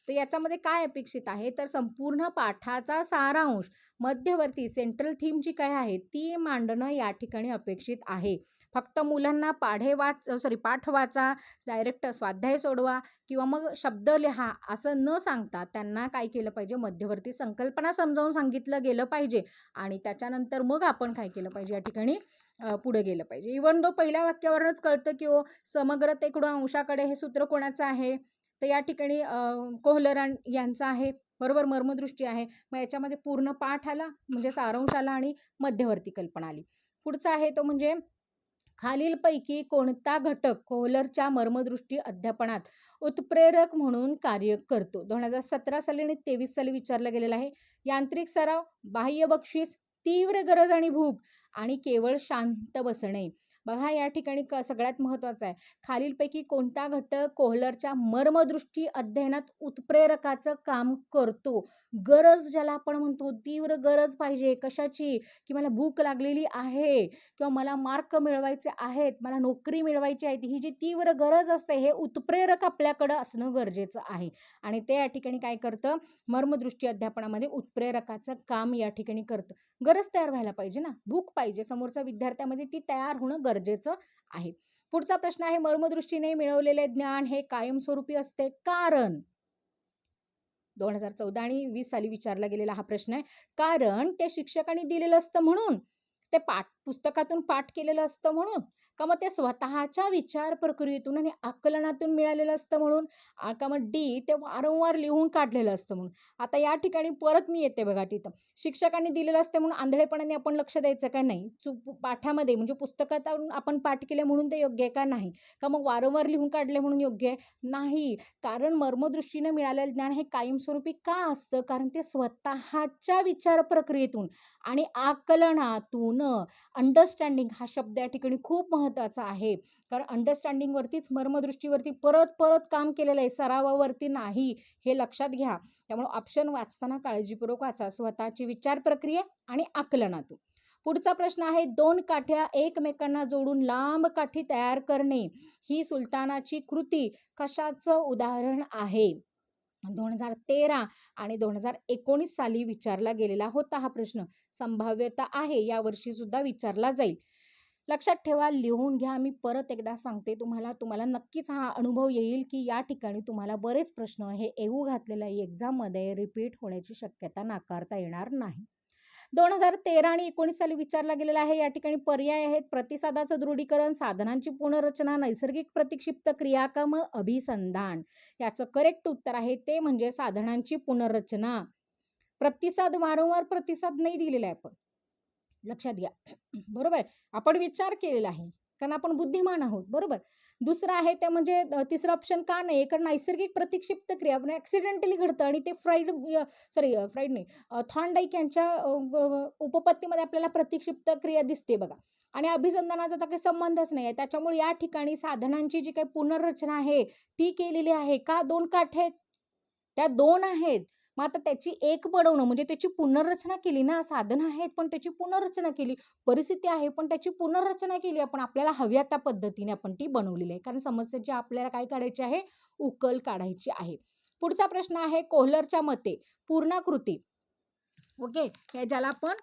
तर याच्यामध्ये काय अपेक्षित आहे तर संपूर्ण पाठाचा सारांश, मध्यवर्ती सेंट्रल थीम जी काय आहे ती मांडणं या ठिकाणी अपेक्षित आहे. फक्त मुलांना पाठ वाचा, डायरेक्ट स्वाध्याय सोडवा किंवा मग शब्द लिहा असं न सांगता त्यांना काय केलं पाहिजे, मध्यवर्ती संकल्पना समजावून सांगितलं गेलं पाहिजे आणि त्याच्यानंतर मग आपण काय केलं पाहिजे या ठिकाणी पुढे गेलं पाहिजे. इव्हन दो पहिल्या वाक्यावरूनच कळतं की समग्रतेकडून अंशाकडे हे सूत्र कोणाचं आहे? तर या ठिकाणी कोहलर यांचं आहे. बरोबर, मर्मदृष्टी आहे. मग याच्यामध्ये पूर्ण पाठ आला म्हणजे सारांश आला आणि मध्यवर्ती कल्पना आली. पुढचा आहे तो म्हणजे खालीलपैकी कोणता घटक कोहलरच्या मर्मदृष्टी अध्यापनात उत्प्रेरक म्हणून कार्य करतो? 2017 साली आणि 23 साली विचारला गेलेला आहे. यांत्रिक सराव, बाह्य बक्षीस, तीव्र गरज आणि भूक आणि केवळ शांत बसणे. बघा या ठिकाणी सगळ्यात महत्त्वाचं आहे, खालीलपैकी कोणता घटक कोहलरच्या मर्मदृष्टी अध्ययनात उत्प्रेरकाचं काम करतो? गरज ज्याला आपण म्हणतो, तीव्र गरज पाहिजे कशाची, की मला भूक लागलेली आहे किंवा मला मार्क मिळवायचे आहेत, मला नोकरी मिळवायची आहे, ही जी तीव्र गरज असते हे उत्प्रेरक आपल्याकडं असणं गरजेचं आहे आणि ते या ठिकाणी काय करतं, मर्मदृष्टी अध्यापनामध्ये उत्प्रेरकाचं काम या ठिकाणी करतं. गरज तयार व्हायला पाहिजे ना, भूक पाहिजे समोरच्या विद्यार्थ्यामध्ये, ती तयार होणं गरजेचं आहे. पुढचा प्रश्न आहे, मर्मदृष्टीने मिळवलेले ज्ञान हे कायमस्वरूपी असते कारण? 2014 आणि 20 साली विचारला गेलेला हा प्रश्न आहे. कारण ते शिक्षकांनी दिलेलं असतं म्हणून, ते पुस्तकातून पाठ केलेलं असतं म्हणून, का मग ते स्वतःच्या विचार प्रक्रियेतून आणि आकलनातून मिळालेलं असतं म्हणून, का मग डी ते वारंवार लिहून काढलेलं असतं म्हणून. आता या ठिकाणी परत मी येते बघा तिथं. शिक्षकांनी दिलेलं असते म्हणून आंधळेपणाने आपण लक्ष द्यायचं का नाही? पाठामध्ये म्हणजे पुस्तकातून आपण पाठ केले म्हणून ते योग्य आहे का नाही? का मग वारंवार लिहून काढले म्हणून योग्य आहे? नाही. कारण मर्मदृष्टीने मिळालेलं ज्ञान हे कायमस्वरूपी का असतं? कारण ते स्वतःच्या विचार प्रक्रियेतून आणि आकलनातून, अंडरस्टँडिंग हा शब्द या ठिकाणी खूप महत्त्वाचा आहे. कारण अंडरस्टँडिंगवरतीच मर्मदृष्टीवरती परत काम केलेलं आहे, सरावावरती नाही, हे लक्षात घ्या. त्यामुळे ऑप्शन वाचताना काळजीपूर्वक वाचा, स्वतःची विचार प्रक्रिया आणि आकलनातून. पुढचा प्रश्न आहे, 2 काठ्या एकमेकांना जोडून लांब काठी तयार करणे ही सुलतानाची कृती कशाचं उदाहरण आहे? 2013 आणि 2019 साली विचारला गेलेला होता हा प्रश्न. संभाव्यता आहे यावर्षी सुद्धा विचारला जाईल. लक्षात ठेवा, लिहून घ्या. मी परत एकदा सांगते तुम्हाला नक्कीच हा अनुभव येईल की या ठिकाणी तुम्हाला बरेच प्रश्न हे येऊ घातलेल्या एक्झाममध्ये रिपीट होण्याची शक्यता नाकारता येणार नाही. 2013 आणि 19 साली विचारला गेलेला आहे. या ठिकाणी पर्याय आहेत प्रतिसादाचं दृढीकरण, साधनांची पुनर्रचना, नैसर्गिक प्रतिक्षिप्त क्रिया का मग अभिसंधान. याचं करेक्ट उत्तर आहे ते म्हणजे साधनांची पुनर्रचना. प्रतिसाद, वारंवार प्रतिसाद नाही दिलेला आहे आपण, लक्षात घ्या. बरोबर, आपण विचार केलेला आहे कारण आपण बुद्धिमान आहोत. बरोबर. दुसरं आहे ते म्हणजे तिसरं ऑप्शन का नाही, कारण नैसर्गिक प्रतिक्षिप्त क्रिया म्हणजे ऍक्सिडेंटली घडतं आणि ते फ्राईड नाही, थॉर्नडाईक यांच्या उपपत्तीमध्ये आपल्याला प्रतिक्षिप्त क्रिया दिसते बघा. आणि अभिसंधानाचा तर काही संबंधच नाही आहे. त्याच्यामुळे या ठिकाणी साधनांची जी काही पुनर्रचना आहे ती केलेली आहे. का 2 काठ आहेत, त्या 2 आहेत. मग आता त्याची एक बनवणं म्हणजे त्याची पुनर्रचना केली ना. साधनं आहेत पण त्याची पुनर्रचना केली, परिस्थिती आहे पण त्याची पुनर्रचना केली आपण. आपल्याला हव्या त्या पद्धतीने आपण ती बनवलेली आहे, कारण समस्येची आपल्याला काय काढायची आहे, उकल काढायची आहे. पुढचा प्रश्न आहे कोहलरच्या मते पूर्णाकृती, ओके, हे ज्याला आपण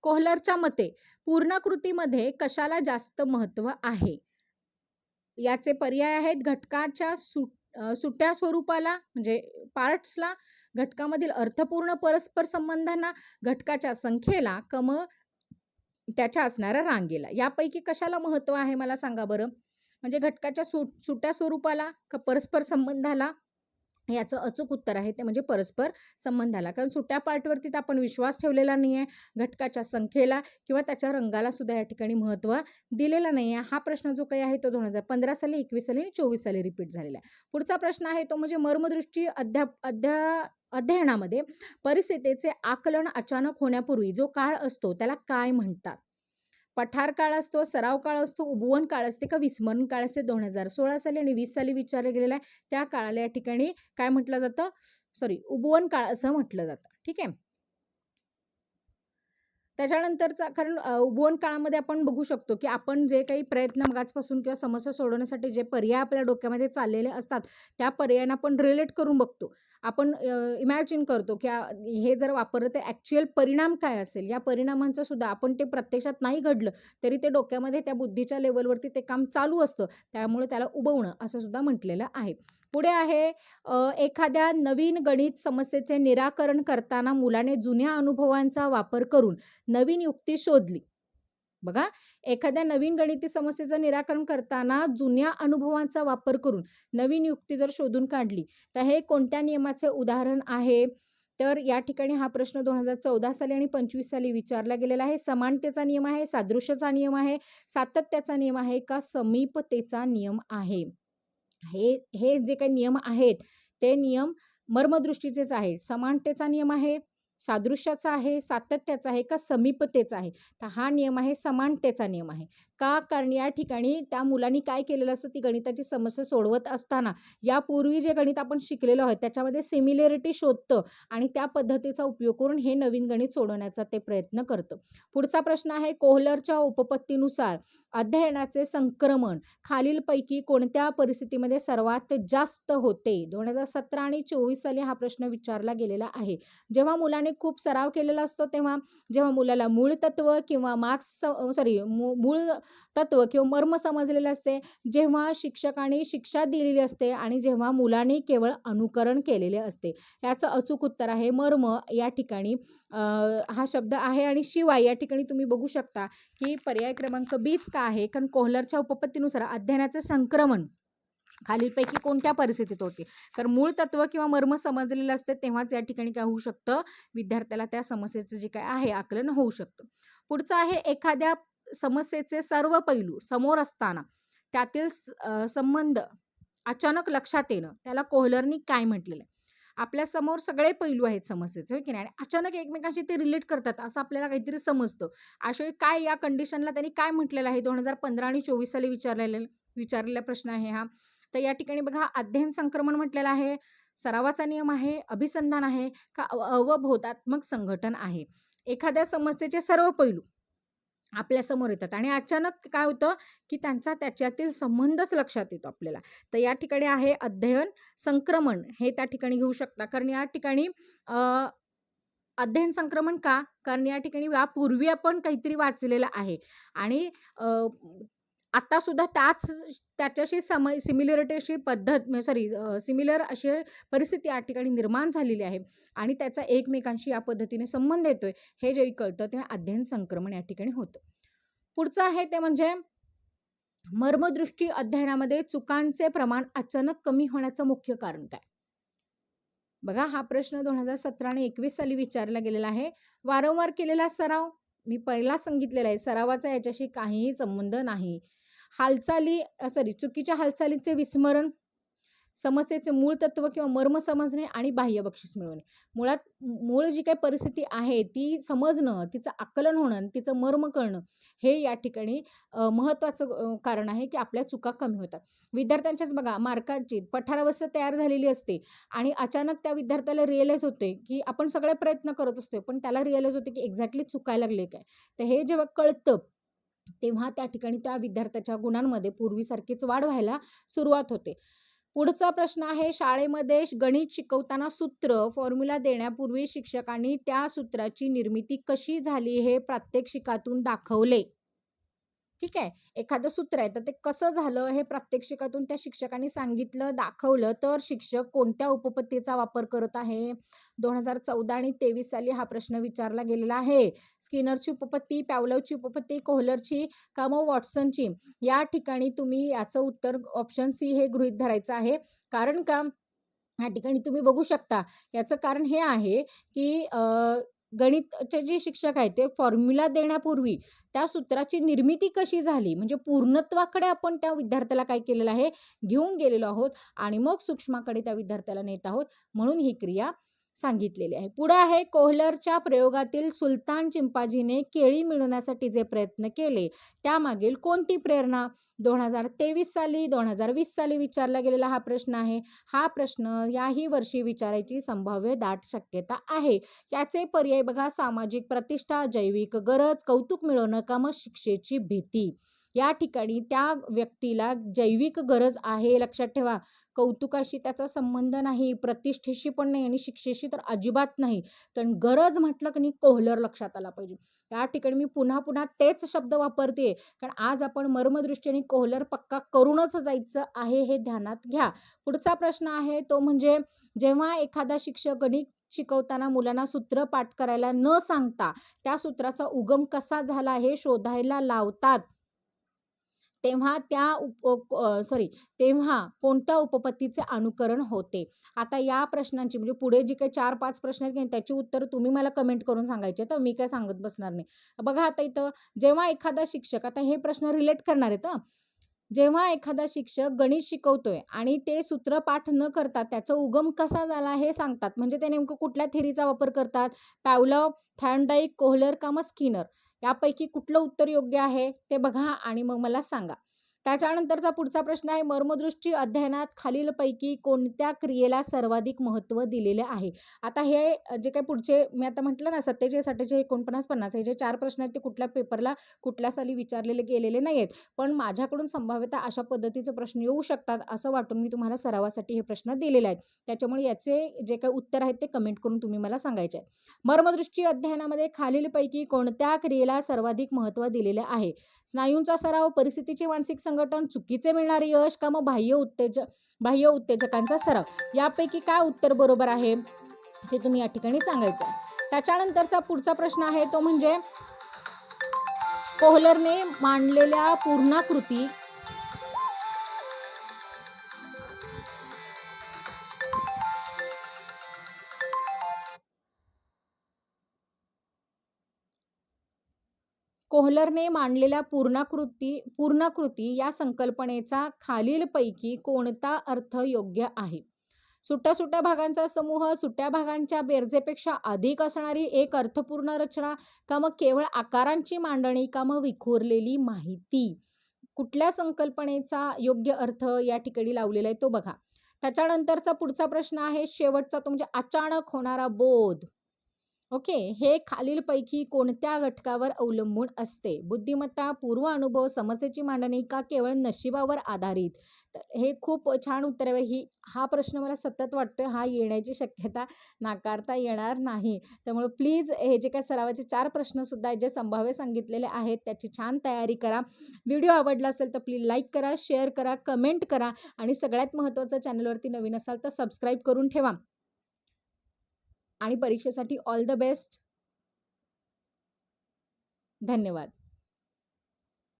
कोहलरच्या मते पूर्णाकृतीमध्ये कशाला जास्त महत्त्व आहे. याचे पर्याय आहेत घटकाच्या सुट्या स्वरूपाला म्हणजे पार्ट्सला, घटकामधील अर्थपूर्ण परस्पर संबंधांना, घटकाच्या संख्येला, त्याच्या असणाऱ्या रांगेला. यापैकी कशाला महत्त्व आहे मला सांगा बरं. म्हणजे घटकाच्या सुट्या स्वरूपाला का परस्पर संबंधाला. याचं अचूक उत्तर आहे ते म्हणजे परस्पर संबंधाला, कारण सुट्या पार्टवरती तर आपण विश्वास ठेवलेला नाही आहे. घटकाच्या संख्येला किंवा त्याच्या रंगाला सुद्धा या ठिकाणी महत्त्व दिलेला नाही आहे. हा प्रश्न जो काही आहे तो 2015 साली, 21 साली आणि 24 साली रिपीट झालेला आहे. पुढचा प्रश्न आहे तो म्हणजे मर्मदृष्टी अध्ययनामध्ये परिस्थितीचे आकलन अचानक होण्यापूर्वी जो काळ असतो त्याला काय म्हणतात. पठार काळ असतो, सराव काळ असतो, उपवन काळ असते का विस्मरण काळ असते. 2016 साली आणि 20 साली विचारले गेलेला आहे. त्या काळाला या ठिकाणी काय म्हटलं जातं, उपवन काळ असं म्हटलं जातं. ठीक आहे. त्याच्यानंतरचा कारण उपवन काळामध्ये आपण बघू शकतो की आपण जे काही प्रयत्न मगाचपासून किंवा समस्या सोडवण्यासाठी जे पर्याय आपल्या डोक्यामध्ये चाललेले असतात त्या पर्यायांना आपण रिलेट करून बघतो. आपण इमॅजिन करतो की हे जर वापरलं तर ॲक्च्युअल परिणाम काय असेल. या परिणामांचं सुद्धा आपण ते प्रत्यक्षात नाही घडलं तरी ते डोक्यामध्ये त्या बुद्धीच्या लेवलवरती ते काम चालू असतं, त्यामुळे त्याला उबवणं असं सुद्धा म्हटलेलं आहे. पुढे आहे एखाद्या नवीन गणित समस्येचे निराकरण करताना मुलाने जुन्या अनुभवांचा वापर करून नवीन युक्ती शोधली. बघा, एखाद्या नवीन गणिती समस्येचं निराकरण करताना जुन्या अनुभवांचा वापर करून नवीन युक्ती जर शोधून काढली तर हे कोणत्या नियमाचे उदाहरण आहे. तर या ठिकाणी हा प्रश्न 2014 साली आणि 25 साली विचारला गेलेला आहे. समानतेचा नियम आहे, सादृश्याचा नियम आहे, सातत्याचा नियम आहे का समीपतेचा नियम आहे. हे जे काही नियम आहेत ते नियम मर्मदृष्टीचेच आहेत. समानतेचा नियम आहे, सादृश्याचा आहे, सातत्याचा आहे का समीपतेचा आहे. तर हा नियम आहे समानतेचा नियम आहे. का, कारण या ठिकाणी त्या मुलांनी काय केलेलं असतं, ती गणिताची समस्या सोडवत असताना यापूर्वी जे गणित आपण शिकलेलो आहे त्याच्यामध्ये सिमिलॅरिटी शोधतं आणि त्या पद्धतीचा उपयोग करून हे नवीन गणित सोडवण्याचा ते प्रयत्न करतं. पुढचा प्रश्न आहे कोहलरच्या उपपत्तीनुसार अध्ययनाचे संक्रमण खालीलपैकी कोणत्या परिस्थितीमध्ये सर्वात जास्त होते. 2017 आणि 24 साली हा प्रश्न विचारला गेलेला आहे. जेव्हा मुलाने खूप सराव केलेला असतो तेव्हा, जेव्हा मुलाला मूळ तत्व किंवा मूळ तत्व किंवा मर्म समजलेले असते, जेव्हा शिक्षकाने शिक्षा दिलेली असते आणि जेव्हा मुलाने केवळ अनुकरण केलेले असते. याचं अचूक उत्तर आहे मर्म. या ठिकाणी हा शब्द आहे आणि शिवाय या ठिकाणी तुम्ही बघू शकता की पर्याय क्रमांक बीच का आहे, कारण कोहलरच्या उपपत्तीनुसार अध्ययनाचे संक्रमण खालीलपैकी कोणत्या परिस्थितीत होते. तर मूळ तत्व किंवा मर्म समजलेलं असते तेव्हाच या ठिकाणी काय होऊ शकतं, विद्यार्थ्याला त्या समस्येचं जे काय आहे आकलन होऊ शकतं. पुढचं आहे एखाद्या समस्येचे सर्व पैलू समोर असताना त्यातील संबंध अचानक लक्षात येणं त्याला कोहलरनी काय म्हटलेलं आहे. आपल्या समोर सगळे पैलू आहेत समस्येचे, की नाही, अचानक एकमेकांशी ते रिलेट करतात असं आपल्याला काहीतरी समजतं. अशा काय या कंडिशनला त्यांनी काय म्हटलेलं आहे. 2015 आणि 24 साली विचारलेला प्रश्न आहे हा. तर या ठिकाणी बघा अध्ययन संक्रमण म्हटलेलं आहे, सरावाचा नियम आहे, अभिसंधान आहे का अवबोधात्मक संघटन आहे. एखाद्या समस्येचे सर्व पैलू आपल्या समोर येतात आणि अचानक काय होतं की त्याच्यातील संबंधच लक्षात येतो आपल्याला. तर या ठिकाणी आहे अध्ययन संक्रमण, हे त्या ठिकाणी घेऊ शकता. कारण या ठिकाणी अध्ययन संक्रमण का, कारण या ठिकाणी यापूर्वी आपण काहीतरी वाचलेलं आहे आणि आत्तासुद्धा त्याच्याशी सिमिलरिटीशी पद्धत सिमिलर अशी परिस्थिती या ठिकाणी निर्माण झालेली आहे आणि त्याचा एकमेकांशी या पद्धतीने संबंध येतोय हे जेही कळतं तेव्हा अध्ययन संक्रमण या ठिकाणी होतं. पुढचं आहे ते म्हणजे मर्मदृष्टी अध्ययनामध्ये चुकांचे प्रमाण अचानक कमी होण्याचं मुख्य कारण काय? बघा, हा प्रश्न 2017 आणि 21 साली विचारला गेलेला आहे. वारंवार केलेला सराव, मी पहिला सांगितलेला आहे, सरावाचा याच्याशी काहीही संबंध नाही. चुकीच्या हालचालीचे विस्मरण, समस्येचे मूळ तत्व किंवा मर्म समजणे आणि बाह्य बक्षीस मिळवणे. मुळात मूळ जी काही परिस्थिती आहे ती समजणं, तिचं आकलन होणं आणि तिचं मर्म कळणं हे या ठिकाणी महत्त्वाचं कारण आहे की आपल्या चुका कमी होतात. विद्यार्थ्यांच्याच बघा, मार्कांची पठारावस्था तयार झालेली असते आणि अचानक त्या विद्यार्थ्याला रिअलाईज होते की आपण सगळे प्रयत्न करत असतो, पण त्याला रिअलाईज होते की एक्झॅक्टली चुकायला लागले काय. तर हे जेव्हा कळतं तेव्हा त्या ठिकाणी त्या विद्यार्थ्याच्या गुणांमध्ये पूर्वीसारखीच वाढ व्हायला सुरुवात होते. पुढचा प्रश्न आहे, शाळेमध्ये गणित शिकवताना सूत्र, फॉर्म्युला देण्यापूर्वी शिक्षकांनी त्या सूत्राची निर्मिती कशी झाली हे प्रात्यक्षिकातून दाखवले. ठीक आहे, एखादं सूत्र आहे तर ते कसं झालं हे प्रात्यक्षिकातून त्या शिक्षकांनी सांगितलं, दाखवलं, तर शिक्षक कोणत्या उपपत्तीचा वापर करत आहे? 2014 आणि 23 साली हा प्रश्न विचारला गेलेला आहे. स्किनरची उपपत्ती, पॅवलोवची उपपत्ती, कोहलरची का मग वॉटसनची? या ठिकाणी तुम्ही याचं उत्तर ऑप्शन सी हे गृहीत धरायचं आहे. कारण का, या ठिकाणी तुम्ही बघू शकता, याचं कारण हे आहे की गणितचे जे शिक्षक आहेत ते फॉर्म्युला देण्यापूर्वी त्या सूत्राची निर्मिती कशी झाली, म्हणजे पूर्णत्वाकडे आपण त्या विद्यार्थ्याला काय केलेलं आहे, घेऊन गेलेलो आहोत आणि मग सूक्ष्माकडे त्या विद्यार्थ्याला नेत आहोत, म्हणून ही क्रिया सांगितलेली आहे. पुढे आहे, कोहलरच्या प्रयोगातील सुलतान चिंपांझीने केळी मिळवण्यासाठी जे प्रयत्न केले त्यामागील कोणती प्रेरणा? 2023 साली, 2020 साली विचारला गेलेला हा प्रश्न आहे. हा प्रश्न याही वर्षी विचारायची संभाव्य दाट शक्यता आहे. याचे पर्याय बघा, सामाजिक प्रतिष्ठा, जैविक गरज, कौतुक मिळवणं का मग शिक्षेची भीती? या ठिकाणी त्या व्यक्तीला जैविक गरज आहे, लक्षात ठेवा. कौतुकाशी त्याचा संबंध नाही, प्रतिष्ठेशी पण नाही आणि शिक्षेशी तर अजिबात नाही. तर गरज म्हटलं की नाही, कोहलर लक्षात आला पाहिजे. या ठिकाणी मी पुन्हा पुन्हा तेच शब्द वापरते, कारण आज आपण मर्मदृष्टीने कोहलर पक्का करूनच जायचं आहे, हे ध्यानात घ्या. पुढचा प्रश्न आहे तो म्हणजे, जेव्हा एखादा शिक्षक गणित शिकवताना मुलांना सूत्र पाठ करायला न सांगता त्या सूत्राचा उगम कसा झाला हे शोधायला लावतात, तेव्हा कोणत्या उपपत्तीचे अनुकरण होते? आता या प्रश्नांची म्हणजे पुढे जी काही 4-5 प्रश्न आहेत त्याची उत्तर तुम्ही मला कमेंट करून सांगायचे, तर मी काय सांगत बसणार नाही. बघा, आता इथं जेव्हा एखादा शिक्षक, आता हे प्रश्न रिलेट करणार आहेत हं. जेव्हा एखादा शिक्षक गणित शिकवतोय आणि ते सूत्र पाठ न करता त्याचा उगम कसा झाला हे सांगतात, म्हणजे ते नेमकं कुठल्या थेअरीचा वापर करतात? पॅवलोव, थॉर्नडाईक, कोहलर का मग स्किनर? यापैकी कुठलं उत्तर योग्य आहे ते बघा आणि मग मला सांगा. त्याच्यानंतरचा पुढचा प्रश्न आहे, मर्मदृष्टी अध्ययनात खालीलपैकी कोणत्या क्रियेला सर्वाधिक महत्त्व दिलेले आहे? आता हे जे काही पुढचे मी आता म्हटलं ना, 47, 48, 49, 50 हे जे 4 प्रश्न आहेत ते कुठल्या पेपरला कुठल्या साली विचारलेले गेलेले नाही आहेत. पण माझ्याकडून संभाव्यतः अशा पद्धतीचे प्रश्न येऊ शकतात असं वाटून मी तुम्हाला सरावासाठी हे प्रश्न दिलेले आहेत. त्याच्यामुळे याचे जे काही उत्तर आहेत ते कमेंट करून तुम्ही मला सांगायचे आहे. मर्मदृष्टी अध्ययनामध्ये खालीलपैकी कोणत्या क्रियेला सर्वाधिक महत्त्व दिलेले आहे? स्नायूंचा सराव, परिस्थितीचे मानसिक संघटन, चुकीचे मिळणारे यश का मग बाह्य उत्तेजकांचा सराव? यापैकी काय उत्तर बरोबर आहे ते तुम्ही या ठिकाणी सांगायचं आहे. त्याच्यानंतरचा पुढचा प्रश्न आहे तो म्हणजे, कोहलरने मांडलेल्या पूर्णाकृती पूर्णाकृती या संकल्पनेचा खालीलपैकी कोणता अर्थ योग्य आहे? सुट्या भागांचा समूह, सुट्या भागांच्या बेरजेपेक्षा अधिक असणारी एक अर्थपूर्ण रचना का मग केवळ आकारांची मांडणी का मग विखुरलेली माहिती? कुठल्या संकल्पनेचा योग्य अर्थ या ठिकाणी लावलेला आहे तो बघा. त्याच्यानंतरचा पुढचा प्रश्न आहे शेवटचा तो म्हणजे, अचानक होणारा बोध. ओके. हे खालीलपैकी कोणत्या घटकावर अवलंबून असते? बुद्धिमत्ता, पूर्व अनुभव, समस्येची मांडणी का केवळ नशिबावर आधारित? तर हे खूप छान उत्तर आहे. हा प्रश्न मला सतत वाटतोय, हा येण्याची शक्यता नाकारता येणार नाही. त्यामुळे प्लीज हे जे काही सरावाचे 4 प्रश्नसुद्धा आहेत, जे संभाव्य सांगितलेले आहेत, त्याची छान तयारी करा. व्हिडिओ आवडला असेल तर प्लीज लाईक करा, शेअर करा, कमेंट करा आणि सगळ्यात महत्त्वाचं चॅनलवरती नवीन असाल तर सबस्क्राईब करून ठेवा. आणि परीक्षेसाठी ऑल द बेस्ट. धन्यवाद.